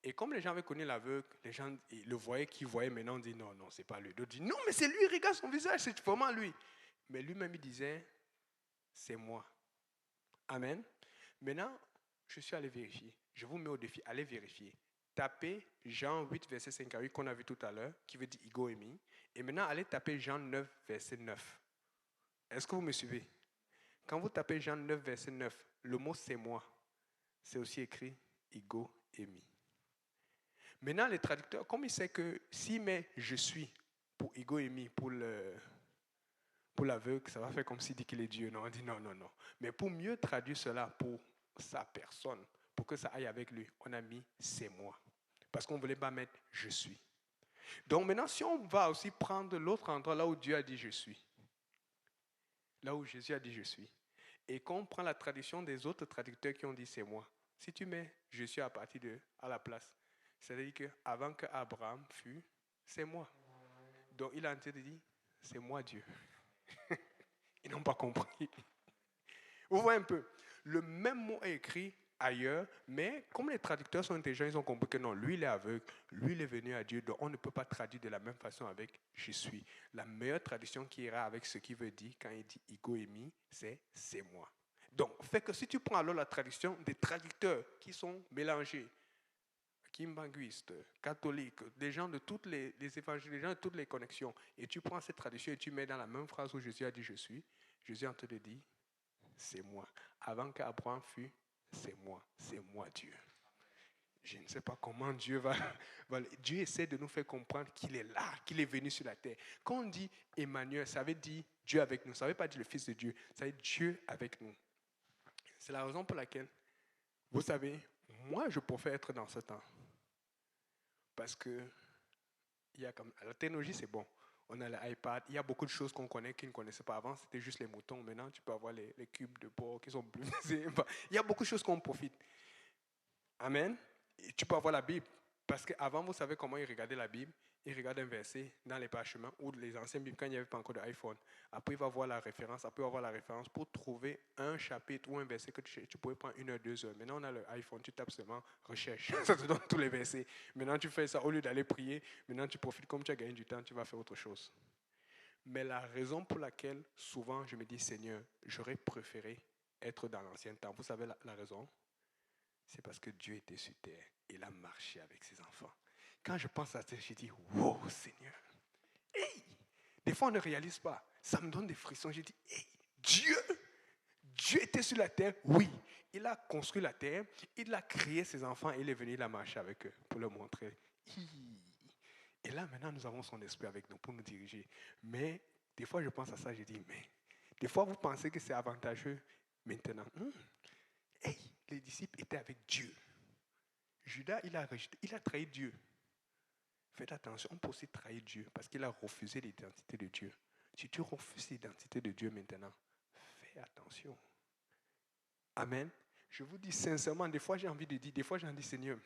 Et comme les gens avaient connu l'aveugle, les gens le voyaient, qui voyaient maintenant, on dit non, c'est pas lui. D'autres disent non, mais c'est lui, regarde son visage, c'est vraiment lui. Mais lui-même, il disait, c'est moi. Amen. Maintenant, je suis allé vérifier. Je vous mets au défi, allez vérifier. Tapez Jean 8, verset 5 à 8 qu'on a vu tout à l'heure, qui veut dire ego émi. Et maintenant, allez taper Jean 9, verset 9. Est-ce que vous me suivez? Quand vous tapez Jean 9, verset 9, le mot c'est moi, c'est aussi écrit ego émi. Maintenant, les traducteurs, comme ils savent que s'ils mettent je suis pour ego émi, pour l'aveugle, ça va faire comme s'il dit qu'il est Dieu. Non, on dit non. Mais pour mieux traduire cela pour sa personne, pour que ça aille avec lui, on a mis c'est moi. Parce qu'on ne voulait pas mettre je suis. Donc maintenant, si on va aussi prendre l'autre endroit là où Dieu a dit je suis, là où Jésus a dit je suis, et qu'on prend la traduction des autres traducteurs qui ont dit c'est moi, si tu mets je suis à la place, c'est-à-dire qu'avant qu'Abraham fût, c'est moi. Donc il a en train de dire c'est moi Dieu. Ils n'ont pas compris. Vous voyez un peu, le même mot est écrit ailleurs, mais comme les traducteurs sont intelligents, ils ont compris que non, lui il est aveugle, lui il est venu à Dieu, donc on ne peut pas traduire de la même façon avec je suis. La meilleure traduction qui ira avec ce qu'il veut dire quand il dit ego émi, c'est moi. Donc, fait que si tu prends alors la traduction des traducteurs qui sont mélangés, kimbanguistes, catholiques, des gens de toutes les évangiles, des gens de toutes les connexions, et tu prends cette traduction et tu mets dans la même phrase où Jésus a dit je suis, Jésus en te dit c'est moi. Avant qu'Abraham fût, c'est moi Dieu. Je ne sais pas comment Dieu va. Dieu essaie de nous faire comprendre qu'il est là, qu'il est venu sur la terre. Quand on dit Emmanuel, ça veut dire Dieu avec nous. Ça ne veut pas dire le Fils de Dieu, ça veut dire Dieu avec nous. C'est la raison pour laquelle, vous savez, moi je préfère être dans ce temps. Parce que la technologie c'est bon. On a l'iPad, il y a beaucoup de choses qu'on connaît qu'ils ne connaissaient pas avant. C'était juste les moutons. Maintenant, tu peux avoir les cubes de porc qui sont plus. Il y a beaucoup de choses qu'on profite. Amen. Et tu peux avoir la Bible. Parce qu'avant, vous savez comment ils regardaient la Bible? Ils regardaient un verset dans les parchemins ou les anciennes Bibles quand il n'y avait pas encore d'iPhone. Après, il va voir la référence. Après, il va voir la référence pour trouver un chapitre ou un verset que tu pouvais prendre 1 heure, 2 heures. Maintenant, on a l'iPhone. Tu tapes seulement recherche. Ça te donne tous les versets. Maintenant, tu fais ça au lieu d'aller prier. Maintenant, tu profites. Comme tu as gagné du temps, tu vas faire autre chose. Mais la raison pour laquelle souvent je me dis, Seigneur, j'aurais préféré être dans l'ancien temps. Vous savez la raison? C'est parce que Dieu était sur terre. Il a marché avec ses enfants. Quand je pense à ça, je dis, wow, Seigneur. Hey! Des fois, on ne réalise pas. Ça me donne des frissons. Je dis, hey, Dieu était sur la terre. Oui, il a construit la terre. Il a créé ses enfants et il est venu, il a marché avec eux pour leur montrer. Et là, maintenant, nous avons son esprit avec nous pour nous diriger. Mais des fois, je pense à ça, je dis, mais des fois, vous pensez que c'est avantageux maintenant. Hey, disciples étaient avec Dieu. Judas, il a trahi Dieu. Faites attention, on peut aussi trahir Dieu parce qu'il a refusé l'identité de Dieu. Si tu refuses l'identité de Dieu maintenant, fais attention. Amen. Je vous dis sincèrement, des fois j'ai envie de dire, Seigneur,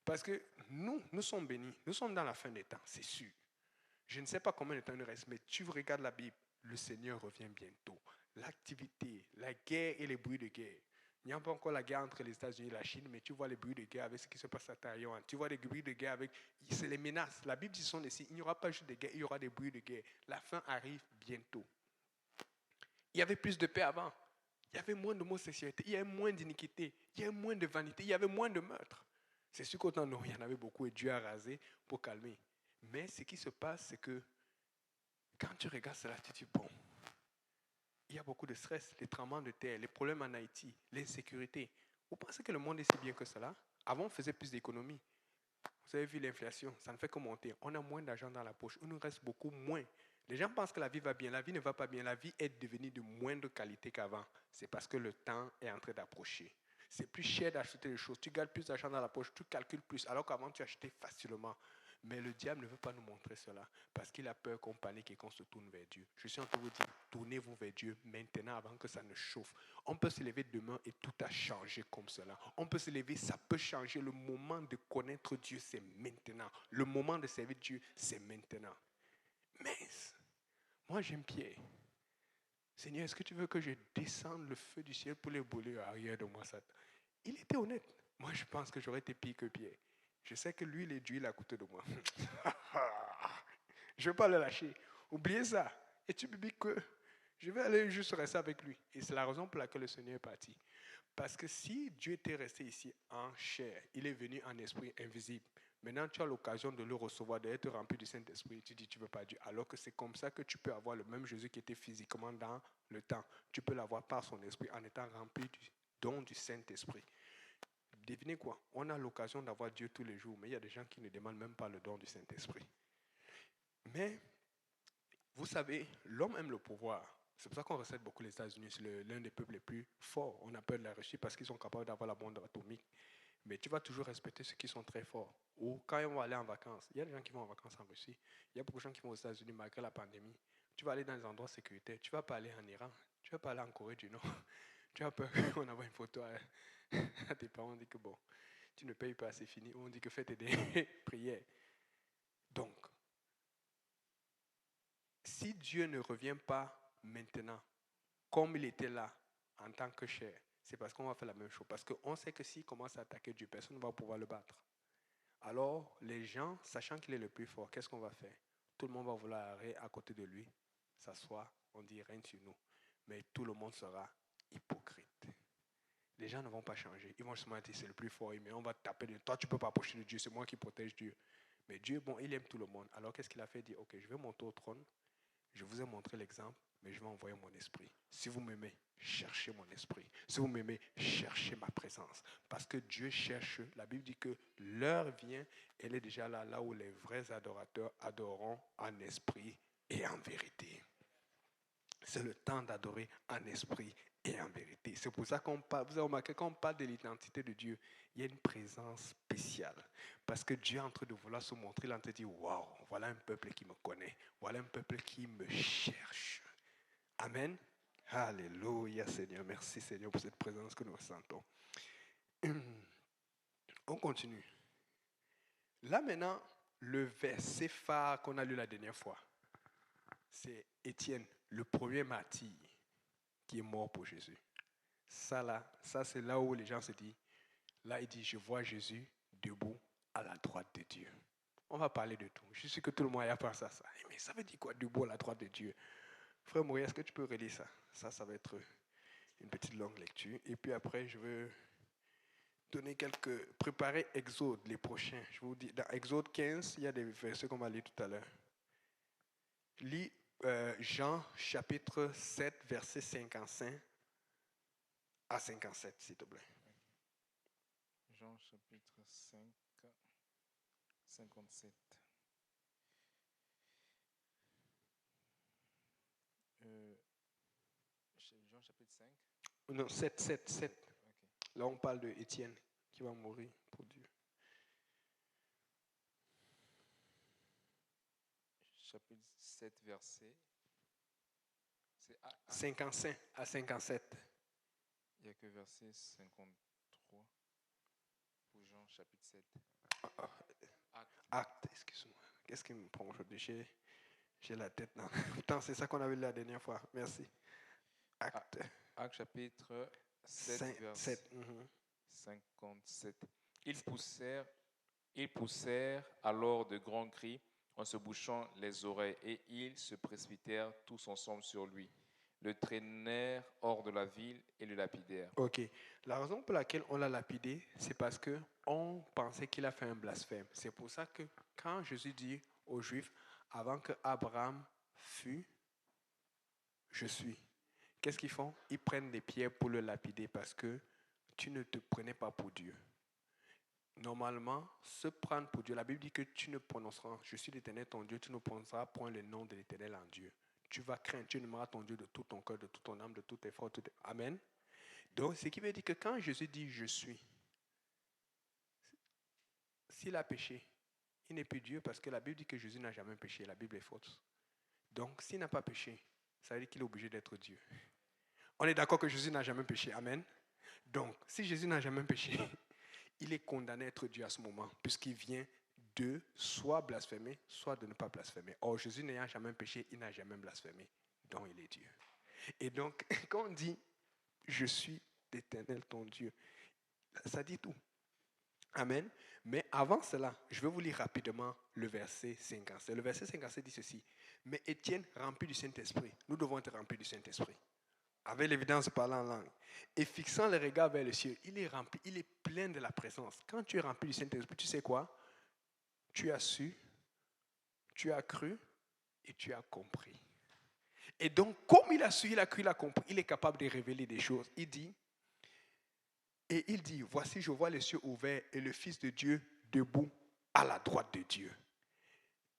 parce que nous sommes bénis, nous sommes dans la fin des temps, c'est sûr. Je ne sais pas combien de temps il nous reste, mais tu regardes la Bible, le Seigneur revient bientôt. L'activité, la guerre et les bruits de guerre. Il n'y a pas encore la guerre entre les États-Unis et la Chine, mais tu vois les bruits de guerre avec ce qui se passe à Taïwan. Tu vois les bruits de guerre avec... C'est les menaces. La Bible dit son ici, il n'y aura pas juste de guerre, il y aura des bruits de guerre. La fin arrive bientôt. Il y avait plus de paix avant. Il y avait moins d'homosexualité, il y avait moins d'iniquité, il y avait moins de vanité, il y avait moins de meurtres. C'est sûr qu'autant non, il y en avait beaucoup et Dieu a rasé pour calmer. Mais ce qui se passe, c'est que quand tu regardes cela, tu te dis, bon, il y a beaucoup de stress, les tremblements de terre, les problèmes en Haïti, l'insécurité. Vous pensez que le monde est si bien que cela? Avant, on faisait plus d'économies. Vous avez vu l'inflation, ça ne fait que monter. On a moins d'argent dans la poche, il nous reste beaucoup moins. Les gens pensent que la vie va bien, la vie ne va pas bien, la vie est devenue de moindre qualité qu'avant. C'est parce que le temps est en train d'approcher. C'est plus cher d'acheter des choses, tu gardes plus d'argent dans la poche, tu calcules plus, alors qu'avant tu achetais facilement. Mais le diable ne veut pas nous montrer cela parce qu'il a peur qu'on panique et qu'on se tourne vers Dieu. Je suis en train de vous dire, tournez-vous vers Dieu maintenant avant que ça ne chauffe. On peut se lever demain et tout a changé comme cela. On peut se lever, ça peut changer. Le moment de connaître Dieu, c'est maintenant. Le moment de servir Dieu, c'est maintenant. Mais moi, j'aime Pierre. Seigneur, est-ce que tu veux que je descende le feu du ciel pour les brûler arrière de moi, Satan? Il était honnête. Moi, je pense que j'aurais été pire que Pierre. Je sais que l'huile et d'huile à côté de moi. Je ne vais pas le lâcher. Oubliez ça. Et tu me dis que je vais aller juste rester avec lui. Et c'est la raison pour laquelle le Seigneur est parti. Parce que si Dieu était resté ici en chair, il est venu en esprit invisible. Maintenant, tu as l'occasion de le recevoir, d'être rempli du Saint-Esprit. Tu dis, tu ne veux pas Dieu. Alors que c'est comme ça que tu peux avoir le même Jésus qui était physiquement dans le temps. Tu peux l'avoir par son esprit en étant rempli du don du Saint-Esprit. Devinez quoi? On a l'occasion d'avoir Dieu tous les jours, mais il y a des gens qui ne demandent même pas le don du Saint-Esprit. Mais, vous savez, l'homme aime le pouvoir. C'est pour ça qu'on recette beaucoup les États-Unis. C'est l'un des peuples les plus forts. On a peur de la Russie parce qu'ils sont capables d'avoir la bombe atomique. Mais tu vas toujours respecter ceux qui sont très forts. Ou quand on va aller en vacances, il y a des gens qui vont en vacances en Russie. Il y a beaucoup de gens qui vont aux États-Unis malgré la pandémie. Tu vas aller dans des endroits sécuritaires. Tu ne vas pas aller en Iran. Tu ne vas pas aller en Corée du Nord. Tu as peur qu'on envoie une photo à tes parents. On dit que bon, tu ne payes pas, c'est fini. On dit que fais tes prières. Donc, si Dieu ne revient pas maintenant, comme il était là, en tant que chair, c'est parce qu'on va faire la même chose. Parce qu'on sait que s'il commence à attaquer Dieu, personne ne va pouvoir le battre. Alors, les gens, sachant qu'il est le plus fort, qu'est-ce qu'on va faire? Tout le monde va vouloir aller à côté de lui, s'asseoir, on dit règne sur nous. Mais tout le monde sera hypocrite. Les gens ne vont pas changer. Ils vont se dire c'est le plus fort, mais on va taper de toi, tu ne peux pas approcher de Dieu, c'est moi qui protège Dieu. Mais Dieu, bon, il aime tout le monde. Alors qu'est-ce qu'il a fait? Il dit, ok, je vais monter au trône, je vous ai montré l'exemple, mais je vais envoyer mon esprit. Si vous m'aimez, cherchez mon esprit. Si vous m'aimez, cherchez ma présence. Parce que Dieu cherche, la Bible dit que l'heure vient, elle est déjà là, là où les vrais adorateurs adoreront en esprit et en vérité. C'est le temps d'adorer en esprit et en vérité. C'est pour ça qu'on parle, vous avez remarqué, quand on parle de l'identité de Dieu, il y a une présence spéciale. Parce que Dieu est en train de vouloir se montrer, il est en train de dire, waouh, voilà un peuple qui me connaît, voilà un peuple qui me cherche. Amen. Alléluia, Seigneur. Merci, Seigneur, pour cette présence que nous ressentons. On continue. Là maintenant, le verset phare qu'on a lu la dernière fois, c'est Étienne, le premier martyr qui est mort pour Jésus. Ça c'est là où les gens se disent, là il dit, je vois Jésus debout à la droite de Dieu. On va parler de tout. Je suis sûr que tout le monde a pensé à ça. Mais ça veut dire quoi, debout à la droite de Dieu? Frère Maurice, est-ce que tu peux relire ça? Ça va être une petite longue lecture. Et puis après, je veux donner préparer Exode, les prochains. Je vous dis, dans Exode 15, il y a des versets qu'on va lire tout à l'heure. Lis Jean chapitre 7, verset 55 à 57, s'il te plaît. Jean chapitre 5, 57. Jean chapitre 5. Non, 7. Okay. Là, on parle de Étienne qui va mourir pour Dieu. Chapitre 7, verset. C'est 55 à 57. il n'y a que verset 53 pour Jean, chapitre 7. Acte, excuse-moi. Qu'est-ce qui me prend aujourd'hui? J'ai la tête dans. Pourtant, c'est ça qu'on avait lu la dernière fois. Merci. Acte Acte, chapitre 7, verset 7. 57. Ils poussèrent alors de grands cris en se bouchant les oreilles, et ils se précipitèrent tous ensemble sur lui, le traînèrent hors de la ville et le lapidèrent. Ok. La raison pour laquelle on l'a lapidé, c'est parce qu'on pensait qu'il a fait un blasphème. C'est pour ça que quand Jésus dit aux Juifs, avant que Abraham fût, je suis. Qu'est-ce qu'ils font? Ils prennent des pierres pour le lapider parce que tu ne te prenais pas pour Dieu. Normalement, se prendre pour Dieu, la Bible dit que tu ne prononceras, je suis l'Éternel ton Dieu, tu ne prononceras point le nom de l'Éternel en Dieu. Tu vas craindre, tu aimeras ton Dieu de tout ton cœur, de toute ton âme, de tout tes forces. Amen. Donc, ce qui veut dire que quand Jésus dit je suis, s'il a péché, il n'est plus Dieu parce que la Bible dit que Jésus n'a jamais péché. La Bible est fausse. Donc, s'il n'a pas péché, ça veut dire qu'il est obligé d'être Dieu. On est d'accord que Jésus n'a jamais péché. Amen. Donc, si Jésus n'a jamais péché, il est condamné à être Dieu à ce moment, puisqu'il vient de soit blasphémer, soit de ne pas blasphémer. Or, Jésus n'ayant jamais péché, il n'a jamais blasphémé. Donc, il est Dieu. Et donc, quand on dit « Je suis l'Éternel, ton Dieu », ça dit tout. Amen. Mais avant cela, je vais vous lire rapidement le verset 57. Le verset 57 dit ceci. « Mais Étienne, rempli du Saint-Esprit, nous devons être remplis du Saint-Esprit. » Avec l'évidence de parler en langue. Et fixant le regard vers le ciel, il est rempli, il est plein de la présence. Quand tu es rempli du Saint-Esprit, tu sais quoi? Tu as su, tu as cru et tu as compris. Et donc, comme il a su, il a cru, il a compris, il est capable de révéler des choses. Il dit, voici, je vois les cieux ouverts et le Fils de Dieu debout à la droite de Dieu.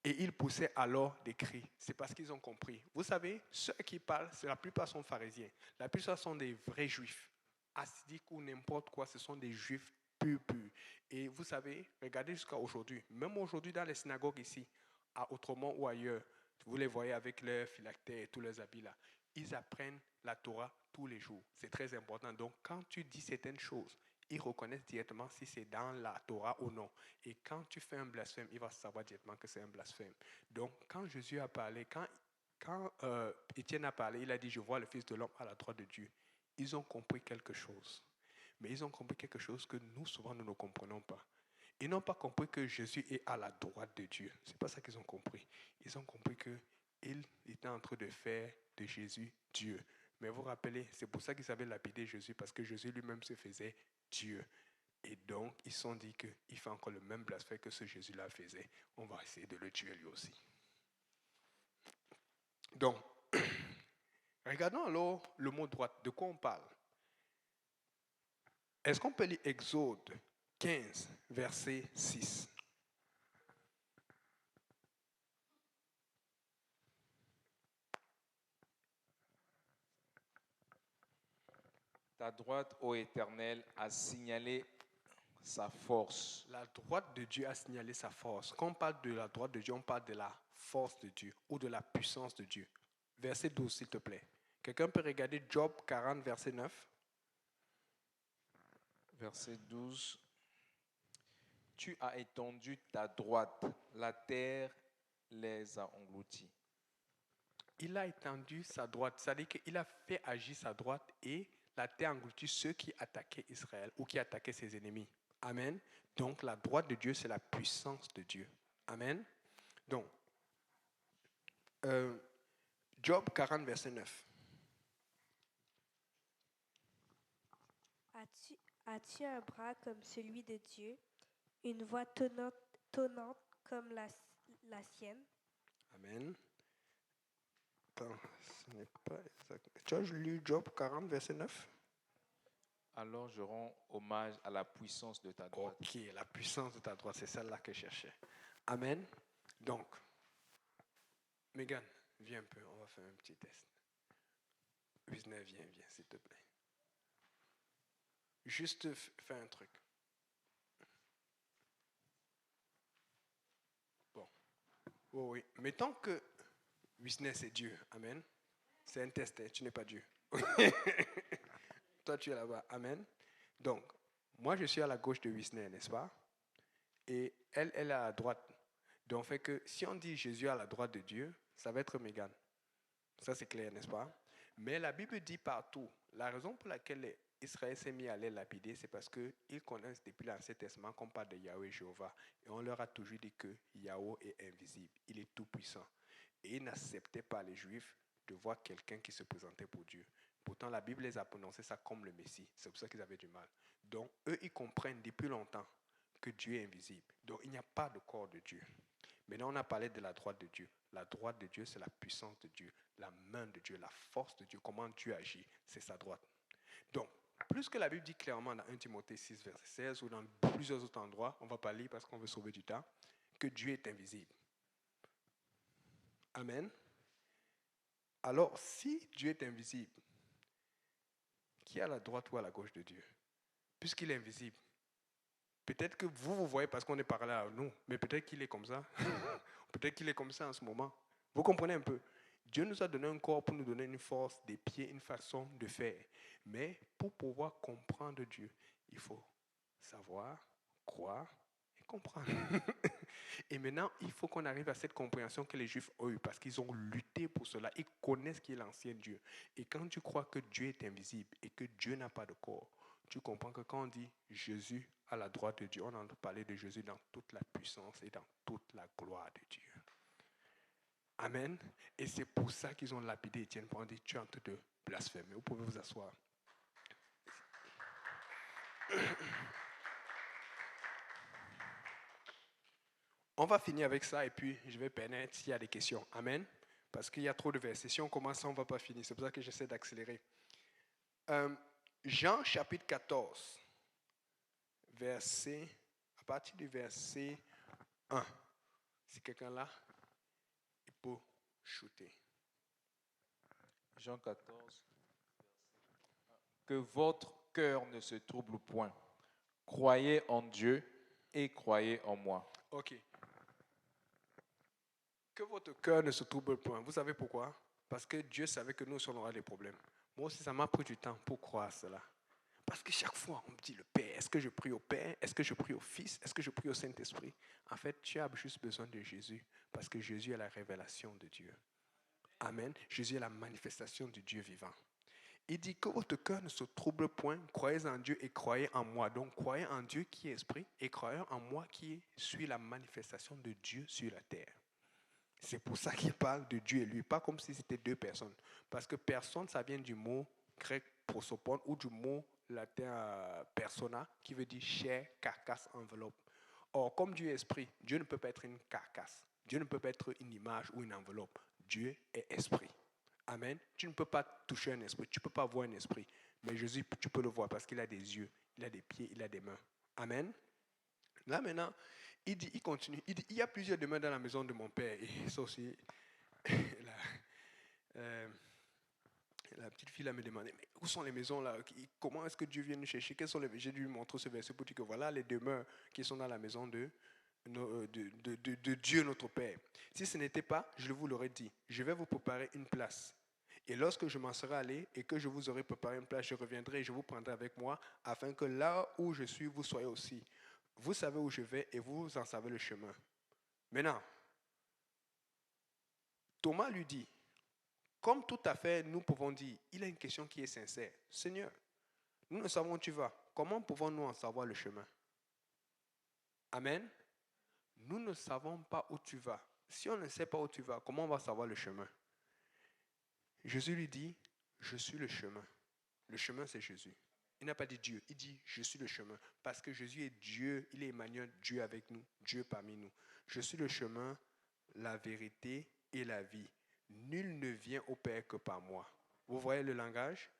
Et ils poussaient alors des cris. C'est parce qu'ils ont compris. Vous savez, ceux qui parlent, la plupart sont pharisiens. La plupart sont des vrais juifs. Assidiques ou n'importe quoi, ce sont des juifs purs. Et vous savez, regardez jusqu'à aujourd'hui. Même aujourd'hui, dans les synagogues ici, à Outremont ou ailleurs, vous les voyez avec leurs phylactères et tous leurs habits là. Ils apprennent la Torah tous les jours. C'est très important. Donc, quand tu dis certaines choses, ils reconnaissent directement si c'est dans la Torah ou non. Et quand tu fais un blasphème, il va savoir directement que c'est un blasphème. Donc, quand Jésus a parlé, quand Étienne a parlé, il a dit, je vois le Fils de l'homme à la droite de Dieu. Ils ont compris quelque chose. Mais ils ont compris quelque chose que nous, souvent, nous ne comprenons pas. Ils n'ont pas compris que Jésus est à la droite de Dieu. Ce n'est pas ça qu'ils ont compris. Ils ont compris qu'il était en train de faire de Jésus Dieu. Mais vous vous rappelez, c'est pour ça qu'ils avaient lapidé Jésus, parce que Jésus lui-même se faisait Dieu. Et donc, ils se sont dit qu'il fait encore le même blasphème que ce Jésus-là faisait. On va essayer de le tuer lui aussi. Donc, regardons alors le mot droite. De quoi on parle? Est-ce qu'on peut lire Exode 15, verset 6? Ta droite, ô Éternel, a signalé sa force. La droite de Dieu a signalé sa force. Quand on parle de la droite de Dieu, on parle de la force de Dieu ou de la puissance de Dieu. Verset 12, s'il te plaît. Quelqu'un peut regarder Job 40, verset 9? Verset 12. Tu as étendu ta droite, la terre les a engloutis. Il a étendu sa droite, c'est-à-dire qu'il a fait agir sa droite et la terre engloutit ceux qui attaquaient Israël ou qui attaquaient ses ennemis. Amen. Donc la droite de Dieu, c'est la puissance de Dieu. Amen. Donc, Job 40, verset 9. As-tu un bras comme celui de Dieu, une voix tonnante comme la sienne? Amen. Attends, ce n'est pas exact. Tu as lu Job 40, verset 9? Alors je rends hommage à la puissance de ta droite. Ok, la puissance de ta droite, c'est celle-là que je cherchais. Amen. Donc, Megan, viens un peu, on va faire un petit test. Wisner, viens, s'il te plaît. juste faire un truc. Bon. Oh oui. Mettons que Wisner, c'est Dieu. Amen. C'est un test, hein, tu n'es pas Dieu. Toi, tu es là-bas. Amen. Donc, moi, je suis à la gauche de Wisner, n'est-ce pas? Et elle est à la droite. Donc, fait que si on dit Jésus à la droite de Dieu, ça va être Mégane. Ça, c'est clair, n'est-ce pas? Mais la Bible dit partout. La raison pour laquelle Israël s'est mis à les lapider, c'est parce qu'ils connaissent depuis l'Ancien Testament qu'on parle de Yahweh Jéhovah. Et on leur a toujours dit que Yahweh est invisible. Il est tout puissant. Et ils n'acceptaient pas, les Juifs, de voir quelqu'un qui se présentait pour Dieu. Pourtant, la Bible les a prononcés ça comme le Messie. C'est pour ça qu'ils avaient du mal. Donc, eux, ils comprennent depuis longtemps que Dieu est invisible. Donc, il n'y a pas de corps de Dieu. Maintenant, on a parlé de la droite de Dieu. La droite de Dieu, c'est la puissance de Dieu, la main de Dieu, la force de Dieu. Comment Dieu agit, c'est sa droite. Donc, plus que la Bible dit clairement dans 1 Timothée 6, verset 16, ou dans plusieurs autres endroits, on ne va pas lire parce qu'on veut sauver du temps, que Dieu est invisible. Amen. Alors, si Dieu est invisible, qui est à la droite ou à la gauche de Dieu? Puisqu'il est invisible. Peut-être que vous voyez parce qu'on est par là, nous, mais peut-être qu'il est comme ça. Peut-être qu'il est comme ça en ce moment. Vous comprenez un peu? Dieu nous a donné un corps pour nous donner une force, des pieds, une façon de faire. Mais pour pouvoir comprendre Dieu, il faut savoir, croire et comprendre. Et maintenant, il faut qu'on arrive à cette compréhension que les Juifs ont eue parce qu'ils ont lutté pour cela. Ils connaissent qui est l'ancien Dieu. Et quand tu crois que Dieu est invisible et que Dieu n'a pas de corps, tu comprends que quand on dit Jésus à la droite de Dieu, on entend parler de Jésus dans toute la puissance et dans toute la gloire de Dieu. Amen. Et c'est pour ça qu'ils ont lapidé Étienne pour dire tu es en train de blasphémer. Vous pouvez vous asseoir. On va finir avec ça et puis je vais permettre s'il y a des questions. Amen. Parce qu'il y a trop de versets. Si on commence, on ne va pas finir. C'est pour ça que j'essaie d'accélérer. Jean chapitre 14, à partir du verset 1. Si quelqu'un là, il peut shooter. Jean 14. Que votre cœur ne se trouble point. Croyez en Dieu et croyez en moi. Ok. Que votre cœur ne se trouble point. Vous savez pourquoi? Parce que Dieu savait que nous on aura des problèmes. Moi aussi, ça m'a pris du temps pour croire cela. Parce que chaque fois, on me dit le Père. Est-ce que je prie au Père? Est-ce que je prie au Fils? Est-ce que je prie au Saint-Esprit? En fait, tu as juste besoin de Jésus. Parce que Jésus est la révélation de Dieu. Amen. Jésus est la manifestation du Dieu vivant. Il dit que votre cœur ne se trouble point. Croyez en Dieu et croyez en moi. Donc, croyez en Dieu qui est esprit et croyez en moi qui suis la manifestation de Dieu sur la terre. C'est pour ça qu'il parle de Dieu et lui, pas comme si c'était deux personnes. Parce que personne, ça vient du mot grec prosopon ou du mot latin persona qui veut dire chair, carcasse, enveloppe. Or, comme Dieu est esprit, Dieu ne peut pas être une carcasse. Dieu ne peut pas être une image ou une enveloppe. Dieu est esprit. Amen. Tu ne peux pas toucher un esprit, tu ne peux pas voir un esprit. Mais Jésus, tu peux le voir parce qu'il a des yeux, il a des pieds, il a des mains. Amen. Là maintenant, il continue. Il dit, il y a plusieurs demeures dans la maison de mon père. Et ça aussi, la petite fille là me demandait, mais où sont les maisons là? Comment est-ce que Dieu vient nous chercher? J'ai dû lui montrer ce verset pour dire que voilà les demeures qui sont dans la maison de Dieu notre Père. Si ce n'était pas, je vous l'aurais dit, je vais vous préparer une place. Et lorsque je m'en serai allé et que je vous aurai préparé une place, je reviendrai et je vous prendrai avec moi, afin que là où je suis, vous soyez aussi. Vous savez où je vais et vous en savez le chemin. Maintenant, Thomas lui dit, comme tout à fait nous pouvons dire, il a une question qui est sincère. Seigneur, nous ne savons où tu vas. Comment pouvons-nous en savoir le chemin? Amen. Nous ne savons pas où tu vas. Si on ne sait pas où tu vas, comment on va savoir le chemin? Jésus lui dit, je suis le chemin. Le chemin, c'est Jésus. Il n'a pas dit Dieu, il dit je suis le chemin. Parce que Jésus est Dieu, il est Emmanuel, Dieu avec nous, Dieu parmi nous. Je suis le chemin, la vérité et la vie. Nul ne vient au Père que par moi. Vous voyez le langage?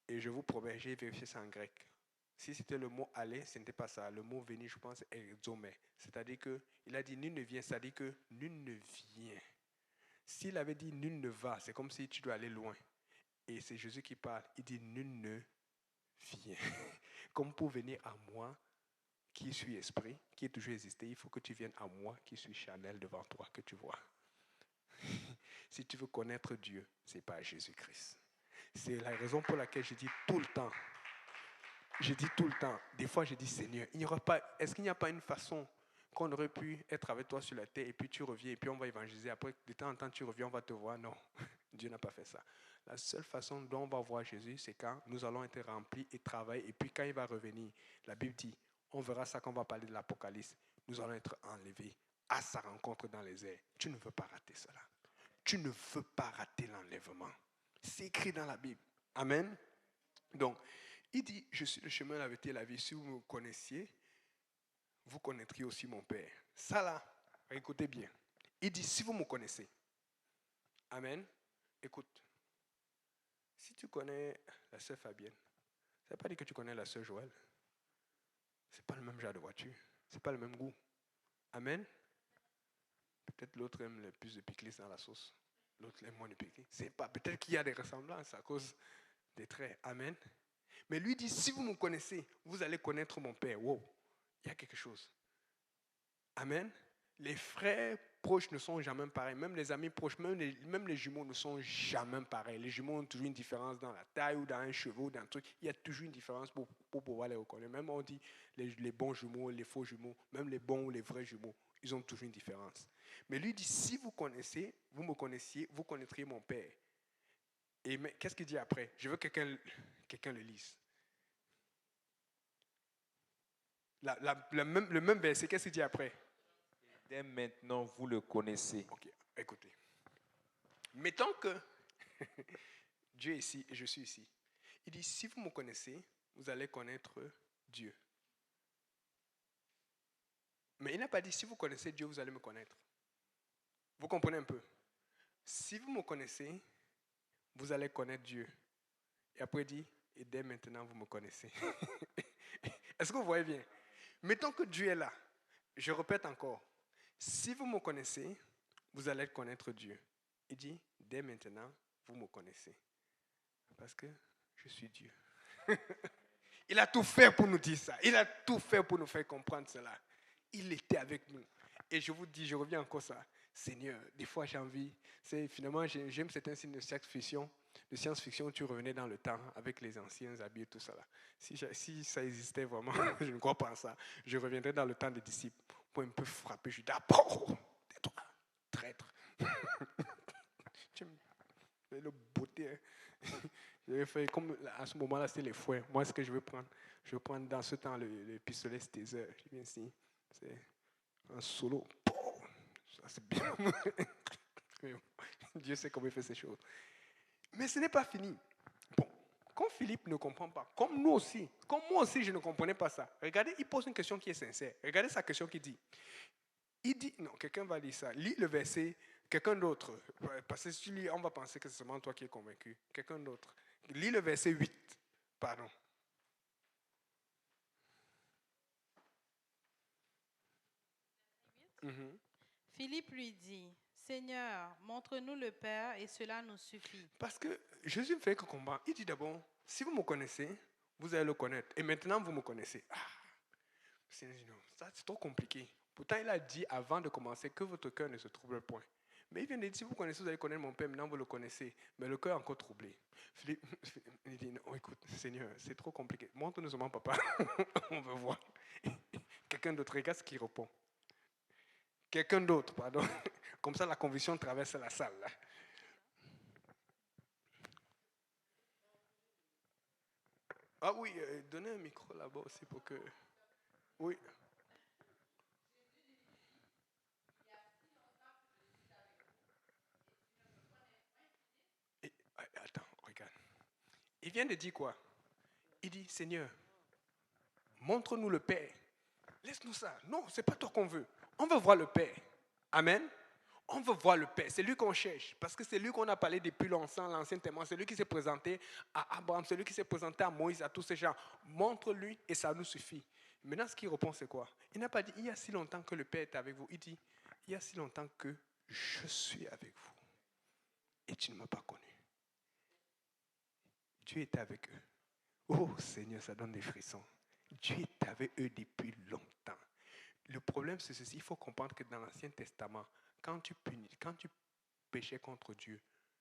Et je vous promets, j'ai vérifié ça en grec. Si c'était le mot aller, ce n'était pas ça. Le mot venir, je pense, est exomé. C'est-à-dire qu'il a dit nul ne vient, c'est-à-dire que nul ne vient. S'il avait dit nul ne va, c'est comme si tu dois aller loin. Et c'est Jésus qui parle. Il dit nul ne vient. Comme pour venir à moi, qui suis esprit, qui est toujours existé, il faut que tu viennes à moi, qui suis charnel devant toi, que tu vois. Si tu veux connaître Dieu, ce n'est pas Jésus-Christ. C'est la raison pour laquelle je dis tout le temps, des fois je dis Seigneur, est-ce qu'il n'y a pas une façon qu'on aurait pu être avec toi sur la terre et puis tu reviens et puis on va évangéliser, après de temps en temps tu reviens, on va te voir. Non, Dieu n'a pas fait ça. La seule façon dont on va voir Jésus, c'est quand nous allons être remplis et travailler, et puis quand il va revenir, la Bible dit, on verra ça quand on va parler de l'Apocalypse, nous allons être enlevés à sa rencontre dans les airs. Tu ne veux pas rater cela. Tu ne veux pas rater l'enlèvement. C'est écrit dans la Bible. Amen. Donc, il dit, je suis le chemin, la vérité et la vie. Si vous me connaissiez, vous connaîtriez aussi mon Père. Ça là, écoutez bien. Il dit, si vous me connaissez. Amen. Écoute. Si tu connais la sœur Fabienne, ça ne veut pas dire que tu connais la sœur Joël. Ce n'est pas le même genre de voiture. Ce n'est pas le même goût. Amen. Peut-être l'autre aime le plus de pickles dans la sauce. L'autre aime moins de pickles. C'est pas. Peut-être qu'il y a des ressemblances à cause des traits. Amen. Mais lui dit, si vous me connaissez, vous allez connaître mon Père. Wow. Il y a quelque chose. Amen. Les frères proches ne sont jamais pareils. Même les amis proches, même les jumeaux ne sont jamais pareils. Les jumeaux ont toujours une différence dans la taille ou dans un cheveu ou dans un truc. Il y a toujours une différence pour pouvoir les reconnaître. Même on dit les bons jumeaux, les faux jumeaux, même les bons ou les vrais jumeaux, ils ont toujours une différence. Mais lui dit, si vous me connaissiez, vous connaîtriez mon Père. Et qu'est-ce qu'il dit après? Je veux que quelqu'un le lise. Le même verset, qu'est-ce qu'il dit après? Dès maintenant, vous le connaissez. Ok, écoutez. Mettons que Dieu est ici et je suis ici. Il dit, si vous me connaissez, vous allez connaître Dieu. Mais il n'a pas dit, si vous connaissez Dieu, vous allez me connaître. Vous comprenez un peu? Si vous me connaissez, vous allez connaître Dieu. Et après il dit, et dès maintenant, vous me connaissez. Est-ce que vous voyez bien? Mettons que Dieu est là. Je répète encore. Si vous me connaissez, vous allez connaître Dieu. Il dit, dès maintenant, vous me connaissez. Parce que je suis Dieu. Il a tout fait pour nous dire ça. Il a tout fait pour nous faire comprendre cela. Il était avec nous. Et je vous dis, je reviens encore ça. Seigneur, des fois j'ai envie. Finalement, j'aime certains signes de science-fiction. De science-fiction où tu revenais dans le temps avec les anciens habits et tout ça. Là. Si ça existait vraiment, je ne crois pas en ça. Je reviendrais dans le temps des disciples pour un peu frapper Judas. Tais-toi, traître. Tu me le beauté. J'avais fait comme à ce moment-là, c'était les fouets. Moi, ce que je veux prendre dans ce temps le pistolet Taser. Je viens ici. C'est un solo. Ça, c'est bien. Dieu sait comment il fait ces choses. Mais ce n'est pas fini. Bon, quand Philippe ne comprend pas, comme moi aussi, je ne comprenais pas ça. Regardez, il pose une question qui est sincère. Regardez sa question qu'il dit. Il dit, non, quelqu'un va lire ça. Lis le verset, quelqu'un d'autre. Parce que si tu lis, on va penser que c'est seulement toi qui es convaincu. Quelqu'un d'autre. Lis le verset 8. Pardon. Mm-hmm. Philippe lui dit, Seigneur, montre-nous le Père et cela nous suffit. Parce que Jésus me fait que comprendre. Il dit d'abord, si vous me connaissez, vous allez le connaître. Et maintenant, vous me connaissez. Ça, c'est trop compliqué. Pourtant, il a dit avant de commencer que votre cœur ne se trouble point. Mais il vient de dire, si vous connaissez, vous allez connaître mon Père, maintenant vous le connaissez. Mais le cœur est encore troublé. Philippe, il dit, non, écoute, Seigneur, c'est trop compliqué. Montre-nous seulement, papa. On veut voir. Quelqu'un d'autre, regarde ce qu'il répond. Quelqu'un d'autre, pardon. Comme ça, la conviction traverse la salle. Là. Ah oui, donnez un micro là-bas aussi pour que... Oui. Attends, regarde. Il vient de dire quoi? Il dit, Seigneur, montre-nous le Père. Laisse-nous ça. Non, ce n'est pas toi qu'on veut. On veut voir le Père. Amen. On veut voir le Père. C'est lui qu'on cherche. Parce que c'est lui qu'on a parlé depuis longtemps, l'Ancien Testament. C'est lui qui s'est présenté à Abraham. C'est lui qui s'est présenté à Moïse, à tous ces gens. Montre-lui et ça nous suffit. Maintenant, ce qu'il répond, c'est quoi? Il n'a pas dit, il y a si longtemps que le Père est avec vous. Il dit, il y a si longtemps que je suis avec vous. Et tu ne m'as pas connu. Dieu était avec eux. Oh Seigneur, ça donne des frissons. Dieu est avec eux depuis longtemps. Le problème, c'est ceci. Il faut comprendre que dans l'Ancien Testament, quand tu péchais contre Dieu,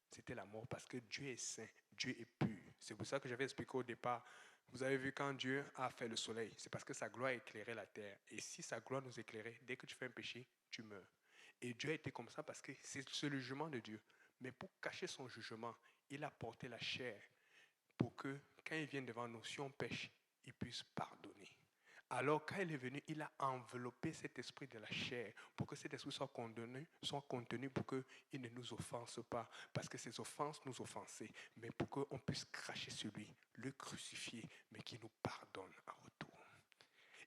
c'était la mort parce que Dieu est saint, Dieu est pur. C'est pour ça que j'avais expliqué au départ. Vous avez vu quand Dieu a fait le soleil, c'est parce que sa gloire éclairait la terre. Et si sa gloire nous éclairait, dès que tu fais un péché, tu meurs. Et Dieu a été comme ça parce que c'est le jugement de Dieu. Mais pour cacher son jugement, il a porté la chair pour que quand il vient devant nous, si on pêche, il puisse pardonner. Alors, quand il est venu, il a enveloppé cet esprit de la chair pour que cet esprit soit contenu pour qu'il ne nous offense pas. Parce que ces offenses nous offensaient, mais pour qu'on puisse cracher sur lui, le crucifier, mais qu'il nous pardonne en retour.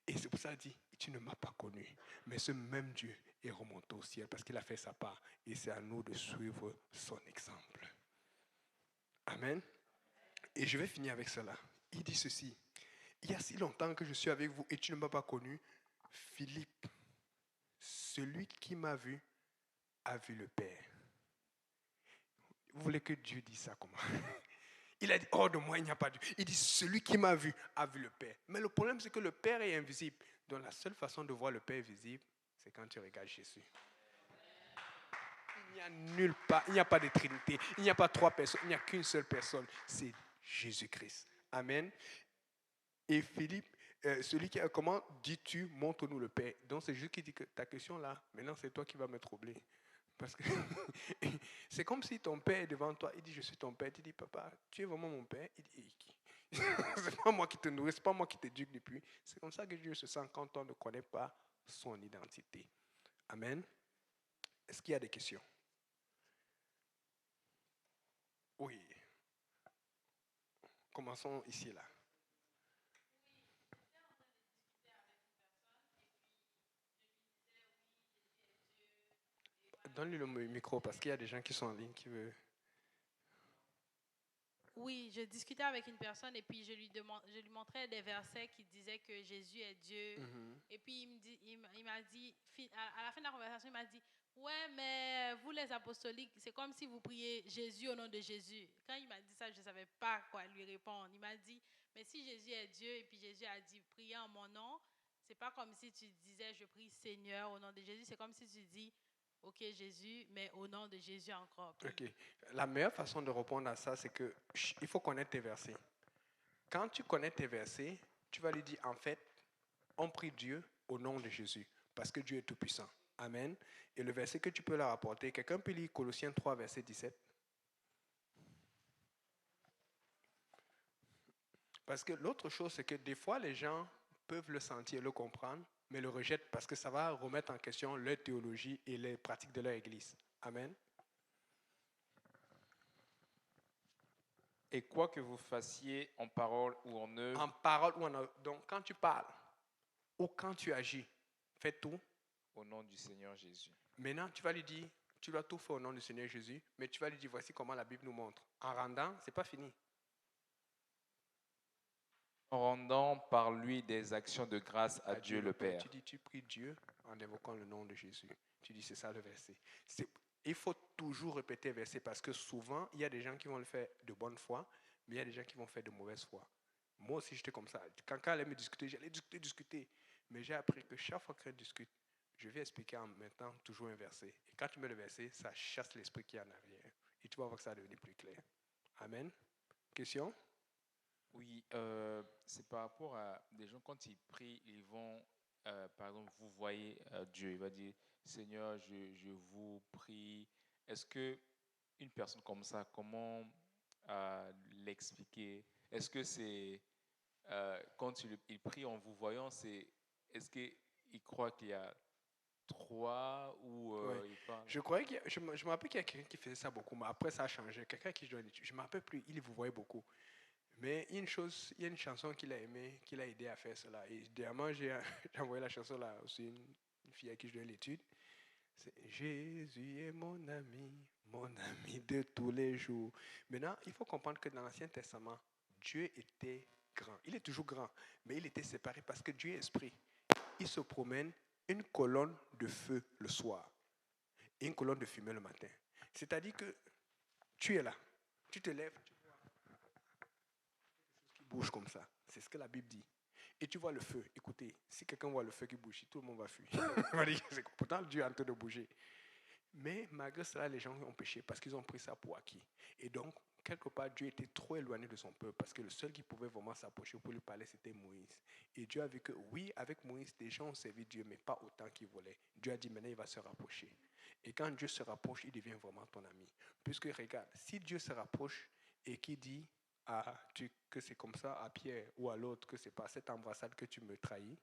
Et c'est pour ça qu'il dit, tu ne m'as pas connu. Mais ce même Dieu est remonté au ciel parce qu'il a fait sa part. Et c'est à nous de suivre son exemple. Amen. Et je vais finir avec cela. Il dit ceci. Il y a si longtemps que je suis avec vous et tu ne m'as pas connu, Philippe, celui qui m'a vu a vu le Père. Vous voulez que Dieu dise ça comment? Il a dit, hors de moi, il n'y a pas Dieu. Il dit, celui qui m'a vu a vu le Père. Mais le problème, c'est que le Père est invisible. Donc la seule façon de voir le Père visible, c'est quand tu regardes Jésus. Il n'y a nulle part, il n'y a pas de Trinité, il n'y a pas trois personnes, il n'y a qu'une seule personne, c'est Jésus-Christ. Amen. Et Philippe, celui qui a comment dis-tu, montre-nous le Père. Donc c'est juste qui dit que ta question là, maintenant c'est toi qui vas me troubler. Parce que c'est comme si ton père est devant toi, il dit je suis ton père, tu dis papa, tu es vraiment mon père. Il dit c'est pas moi qui te nourris, c'est pas moi qui t'éduque depuis. C'est comme ça que Dieu se sent quand on ne connaît pas son identité. Amen. Est-ce qu'il y a des questions? Oui. Commençons ici là. Donne-lui le micro parce qu'il y a des gens qui sont en ligne qui veulent. Oui, je discutais avec une personne et puis je lui montrais des versets qui disaient que Jésus est Dieu. Et puis il m'a dit, à la fin de la conversation, il m'a dit, ouais, mais vous les apostoliques, c'est comme si vous priez Jésus au nom de Jésus. Quand il m'a dit ça, je ne savais pas quoi lui répondre. Il m'a dit, mais si Jésus est Dieu et puis Jésus a dit, priez en mon nom, c'est pas comme si tu disais, je prie Seigneur au nom de Jésus, c'est comme si tu dis, ok Jésus, mais au nom de Jésus encore. Ok. La meilleure façon de répondre à ça, c'est que il faut connaître tes versets. Quand tu connais tes versets, tu vas lui dire, en fait, on prie Dieu au nom de Jésus, parce que Dieu est tout-puissant. Amen. Et le verset que tu peux leur apporter, quelqu'un peut lire Colossiens 3, verset 17. Parce que l'autre chose, c'est que des fois, les gens peuvent le sentir, le comprendre, mais le rejettent parce que ça va remettre en question leur théologie et les pratiques de leur église. Amen. Et quoi que vous fassiez en parole ou en œuvre, En parole ou en œuvre. Donc, quand tu parles ou quand tu agis, fais tout au nom du Seigneur Jésus. Maintenant, tu vas lui dire, tu dois tout faire au nom du Seigneur Jésus, mais tu vas lui dire, voici comment la Bible nous montre. En rendant, ce n'est pas fini. En rendant par lui des actions de grâce à Dieu le Père. Tu dis, tu pries Dieu en évoquant le nom de Jésus. Tu dis, c'est ça le verset. Il faut toujours répéter le verset parce que souvent, il y a des gens qui vont le faire de bonne foi, mais il y a des gens qui vont faire de mauvaise foi. Moi aussi, j'étais comme ça. Quand elle allait me discuter, j'allais discuter. Mais j'ai appris que chaque fois qu'elle discute, je vais expliquer en mettant toujours un verset. Et quand tu mets le verset, ça chasse l'esprit qui est en arrière. Et tu vas voir que ça va devenir plus clair. Amen. Question? Oui, c'est par rapport à des gens, quand ils prient, ils vont, par exemple, vous voyez Dieu, il va dire, Seigneur, je vous prie. Est-ce que une personne comme ça, comment l'expliquer? Est-ce que c'est, quand il prie en vous voyant, est-ce qu'il croit qu'il y a trois ou Ouais. il parle? Je croyais je me rappelle qu'il y a quelqu'un qui faisait ça beaucoup, mais après ça a changé. Quelqu'un qui jouait une étude. Je ne me rappelle plus, il vous voyait beaucoup. Mais il y a une chanson qu'il a aimée, qu'il a aidé à faire cela. Et dernièrement, j'ai envoyé la chanson là aussi une fille à qui je donne l'étude. C'est Jésus est mon ami de tous les jours. Maintenant, il faut comprendre que dans l'Ancien Testament, Dieu était grand. Il est toujours grand, mais il était séparé parce que Dieu est esprit. Il se promène une colonne de feu le soir et une colonne de fumée le matin. C'est-à-dire que tu es là, tu te lèves, tu vois quelque chose qui bouge comme ça. C'est ce que la Bible dit. et tu vois le feu. Écoutez, si quelqu'un voit le feu qui bouge, tout le monde va fuir. On va dire que c'est pourtant Dieu est en train de bouger. Mais malgré cela, les gens ont péché parce qu'ils ont pris ça pour acquis. Et donc, quelque part, Dieu était trop éloigné de son peuple parce que le seul qui pouvait vraiment s'approcher pour lui parler, c'était Moïse. Et Dieu a vu que oui, avec Moïse, des gens ont servi Dieu, mais pas autant qu'ils voulaient. Dieu a dit maintenant, il va se rapprocher. Et quand Dieu se rapproche, il devient vraiment ton ami. Puisque regarde, si Dieu se rapproche et qu'il dit que c'est comme ça à Pierre ou à l'autre, que c'est par cette embrassade que tu me trahis,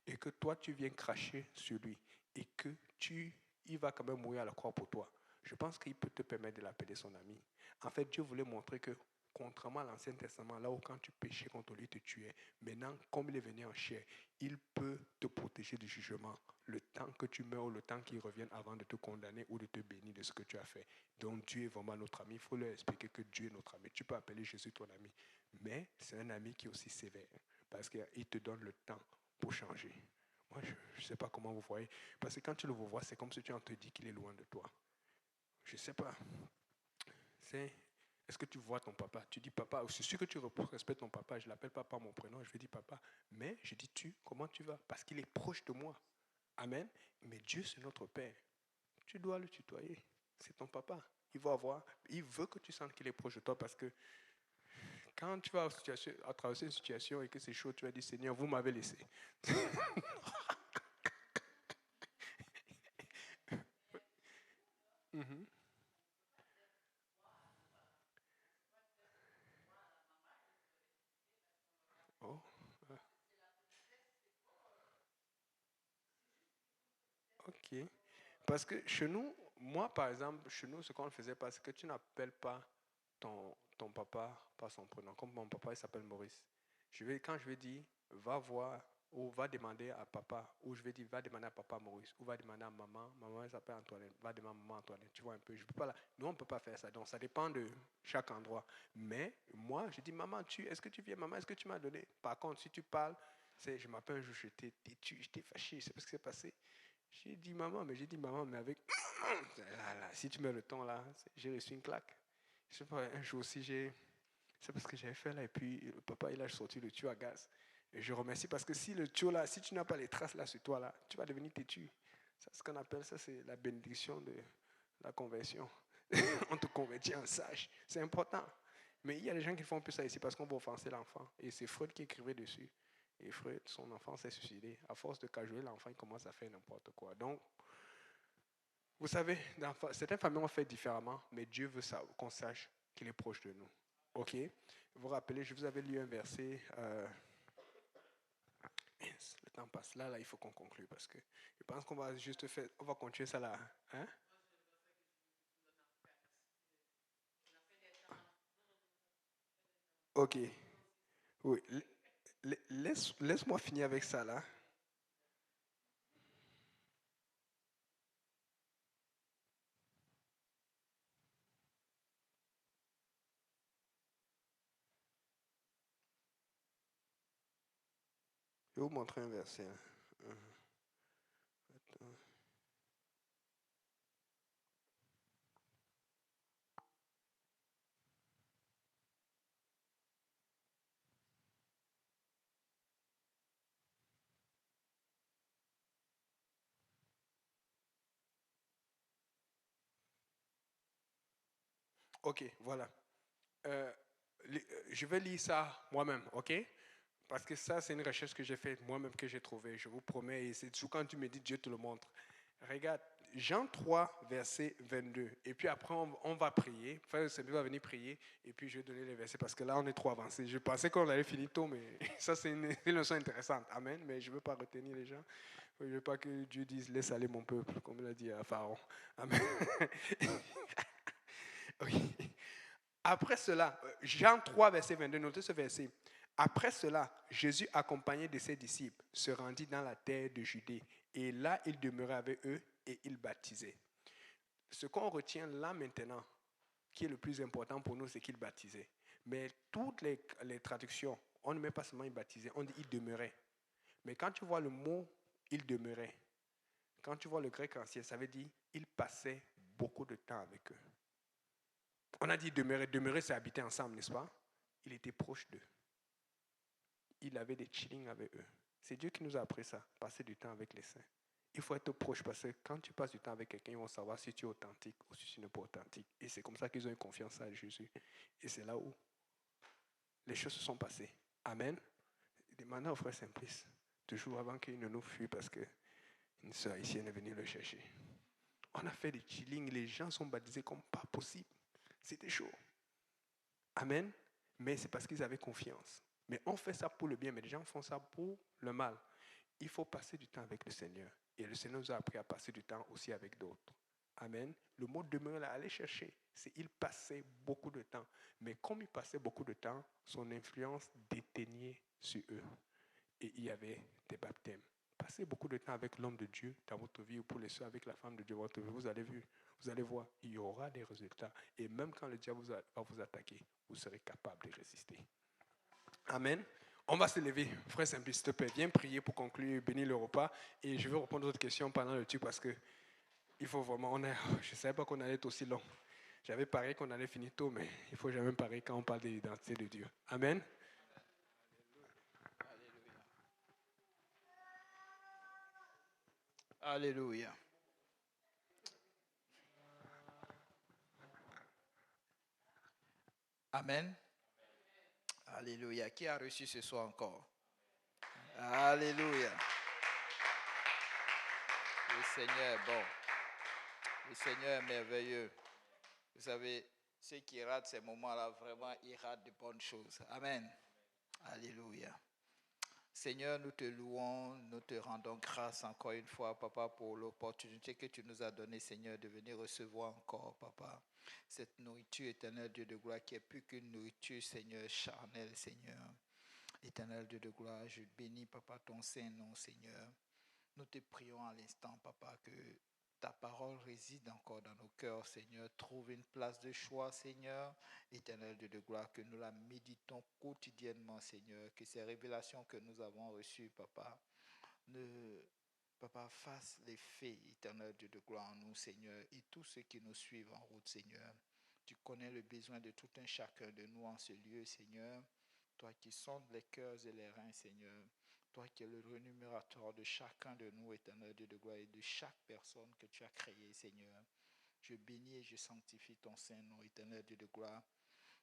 et que toi tu viens cracher sur lui, et que il va quand même mourir à la croix pour toi, je pense qu'il peut te permettre de l'appeler son ami. En fait, Dieu voulait montrer que, contrairement à l'Ancien Testament, là où quand tu péchais contre lui, il te tuait, maintenant, comme il est venu en chair, il peut te protéger du jugement, le temps que tu meurs ou le temps qu'il revienne avant de te condamner ou de te bénir de ce que tu as fait. Donc Dieu est vraiment notre ami. Il faut leur expliquer que Dieu est notre ami. Tu peux appeler Jésus ton ami, mais c'est un ami qui est aussi sévère parce qu'il te donne le temps pour changer. Moi, je ne sais pas comment vous voyez, parce que quand tu le vois, c'est comme si tu en te dis qu'il est loin de toi. Je ne sais pas. Est-ce que tu vois ton papa? Tu dis papa, c'est sûr que tu respectes ton papa. Je ne l'appelle pas par mon prénom, je lui dis papa. Mais je dis comment tu vas? Parce qu'il est proche de moi. Amen. Mais Dieu, c'est notre Père. Tu dois le tutoyer. C'est ton papa. Il veut que tu sentes qu'il est proche de toi parce que quand tu vas à traverser une situation et que c'est chaud, tu vas dire Seigneur, vous m'avez laissé. Mm-hmm. Oh. Ok. Parce que chez nous, moi par exemple, chez nous, ce qu'on faisait pas, c'est que tu n'appelles pas ton papa par son prénom. Comme mon papa, il s'appelle Maurice. Quand je vais dire, va voir ou va demander à papa, ou je vais dire, va demander à papa Maurice, ou va demander à maman elle s'appelle Antoinette, va demander à maman Antoinette, tu vois un peu. Je peux pas nous, on ne peut pas faire ça, donc ça dépend de chaque endroit. Mais moi, je dis, maman, est-ce que tu viens, maman, est-ce que tu m'as donné? Par contre, si tu parles, je m'appelle un jour, j'étais têtu, j'étais fâché, c'est ce qui s'est passé. J'ai dit maman, mais avec. Si tu mets le ton là, j'ai reçu une claque. Je sais pas, un jour aussi, c'est parce que j'avais fait là, et puis le papa, il a sorti le tuyau à gaz. Et je remercie parce que si le tuyau là, si tu n'as pas les traces là sur toi là, tu vas devenir têtu. C'est ce qu'on appelle ça, c'est la bénédiction de la conversion. On te convertit en sage. C'est important. Mais il y a des gens qui font plus ça ici parce qu'on va offenser l'enfant. Et c'est Freud qui écrivait dessus. Et Freud, son enfant s'est suicidé. À force de cajoler l'enfant, il commence à faire n'importe quoi. Donc, vous savez, certaines familles ont fait différemment, mais Dieu veut qu'on sache qu'il est proche de nous. Ok? Vous vous rappelez, je vous avais lu un verset. Le temps passe. Là, il faut qu'on conclue parce que je pense qu'on va juste faire. On va continuer ça là. Hein? Ok. Oui. Laisse-moi finir avec ça là. Je vais vous montrer un verset. Attends. Ok, voilà. Je vais lire ça moi-même, ok? Parce que ça, c'est une recherche que j'ai faite moi-même, que j'ai trouvée. Je vous promets, et c'est toujours quand tu me dis, Dieu te le montre. Regarde, Jean 3, verset 22. Et puis après, on va prier. Frère Samuel va venir prier. Et puis je vais donner les versets parce que là, on est trop avancé. Je pensais qu'on allait finir tôt, mais ça, c'est une leçon intéressante. Amen. Mais je ne veux pas retenir les gens. Je ne veux pas que Dieu dise, laisse aller mon peuple, comme il a dit à Pharaon. Amen. Oui. Après cela, Jean 3, verset 22, notez ce verset. Après cela, Jésus, accompagné de ses disciples, se rendit dans la terre de Judée. Et là, il demeurait avec eux et il baptisait. Ce qu'on retient là maintenant, qui est le plus important pour nous, c'est qu'il baptisait. Mais toutes les traductions, on ne met pas seulement il baptisait, on dit il demeurait. Mais quand tu vois le mot il demeurait, quand tu vois le grec ancien, ça veut dire il passait beaucoup de temps avec eux. On a dit demeurer. Demeurer, c'est habiter ensemble, n'est-ce pas? Il était proche d'eux. il avait des chillings avec eux. C'est Dieu qui nous a appris ça, passer du temps avec les saints. Il faut être proche parce que quand tu passes du temps avec quelqu'un, ils vont savoir si tu es authentique ou si tu n'es pas authentique. Et c'est comme ça qu'ils ont eu confiance à Jésus. Et c'est là où les choses se sont passées. Amen. Demandez au frère Simplice, toujours avant qu'il ne nous fuit parce qu'une soeur haïtienne est venue le chercher. On a fait des chillings, les gens sont baptisés comme pas possible. C'était chaud. Amen. Mais c'est parce qu'ils avaient confiance. Mais on fait ça pour le bien, mais les gens font ça pour le mal. Il faut passer du temps avec le Seigneur. Et le Seigneur nous a appris à passer du temps aussi avec d'autres. Amen. Le mot demeurer là, aller chercher, c'est il passait beaucoup de temps. Mais comme il passait beaucoup de temps, son influence déteignait sur eux. Et il y avait des baptêmes. Passez beaucoup de temps avec l'homme de Dieu dans votre vie ou pour les soeurs avec la femme de Dieu dans votre vie. Vous allez voir, il y aura des résultats. Et même quand le diable va vous attaquer, vous serez capable de résister. Amen. On va se lever. Frère Simplice, s'il te plaît, viens prier pour conclure, bénir le repas. Et je vais répondre à d'autres questions pendant le truc parce que il faut vraiment. Je ne savais pas qu'on allait être aussi long. J'avais parié qu'on allait finir tôt, mais il faut jamais parier quand on parle de l'identité de Dieu. Amen. Alléluia. Amen. Alléluia. Qui a reçu ce soir encore? Alléluia. Le Seigneur est bon. Le Seigneur est merveilleux. Vous savez, ceux qui ratent ces moments-là, vraiment, ils ratent de bonnes choses. Amen. Alléluia. Seigneur, nous te louons, nous te rendons grâce encore une fois, Papa, pour l'opportunité que tu nous as donnée, Seigneur, de venir recevoir encore, Papa, cette nourriture éternelle, Dieu de gloire, qui est plus qu'une nourriture, Seigneur, charnelle, Seigneur. Éternel Dieu de gloire, je bénis, Papa, ton saint nom, Seigneur. Nous te prions à l'instant, Papa, que ta parole réside encore dans nos cœurs, Seigneur. Trouve une place de choix, Seigneur. Éternel Dieu de gloire, que nous la méditons quotidiennement, Seigneur. Que ces révélations que nous avons reçues, Papa, Papa, fasse l'effet, éternel Dieu de gloire, en nous, Seigneur, et tous ceux qui nous suivent en route, Seigneur. Tu connais le besoin de tout un chacun de nous en ce lieu, Seigneur. Toi qui sondes les cœurs et les reins, Seigneur. Toi qui es le rémunérateur de chacun de nous, éternel Dieu de gloire, et de chaque personne que tu as créée, Seigneur. Je bénis et je sanctifie ton saint nom, éternel Dieu de gloire.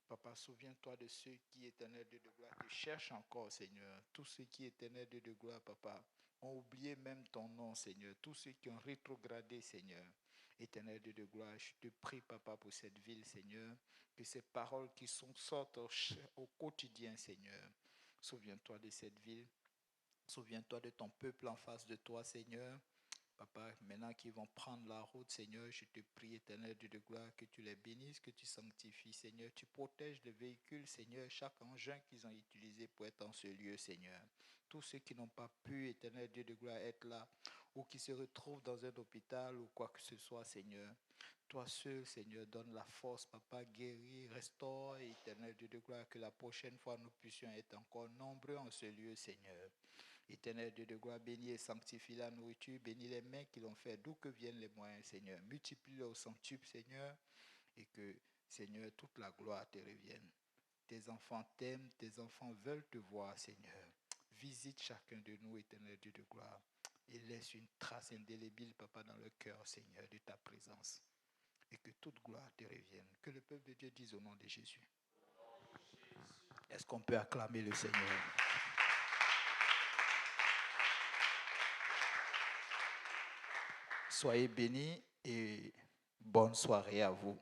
Papa, souviens-toi de ceux qui, éternel Dieu de gloire, te cherchent encore, Seigneur. Tous ceux qui, éternel Dieu de gloire, Papa, ont oublié même ton nom, Seigneur. Tous ceux qui ont rétrogradé, Seigneur. Éternel Dieu de gloire, je te prie, Papa, pour cette ville, Seigneur. Que ces paroles qui sortent au quotidien, Seigneur. Souviens-toi de cette ville. Souviens-toi de ton peuple en face de toi, Seigneur. Papa, maintenant qu'ils vont prendre la route, Seigneur, je te prie, éternel Dieu de gloire, que tu les bénisses, que tu sanctifies, Seigneur. Tu protèges les véhicules, Seigneur, chaque engin qu'ils ont utilisé pour être en ce lieu, Seigneur. Tous ceux qui n'ont pas pu, éternel Dieu de gloire, être là, ou qui se retrouvent dans un hôpital ou quoi que ce soit, Seigneur. Toi seul, Seigneur, donne la force, Papa, guéris, restaure, éternel Dieu de gloire, que la prochaine fois nous puissions être encore nombreux en ce lieu, Seigneur. Éternel Dieu de gloire, bénis et sanctifie la nourriture, bénis les mains qui l'ont fait, d'où que viennent les moyens, Seigneur. Multiplie-le au centuple, Seigneur, et que, Seigneur, toute la gloire te revienne. Tes enfants t'aiment, tes enfants veulent te voir, Seigneur. Visite chacun de nous, éternel Dieu de gloire, et laisse une trace indélébile, Papa, dans le cœur, Seigneur, de ta présence. Et que toute gloire te revienne. Que le peuple de Dieu dise au nom de Jésus. Est-ce qu'on peut acclamer le Seigneur? Soyez bénis et bonne soirée à vous.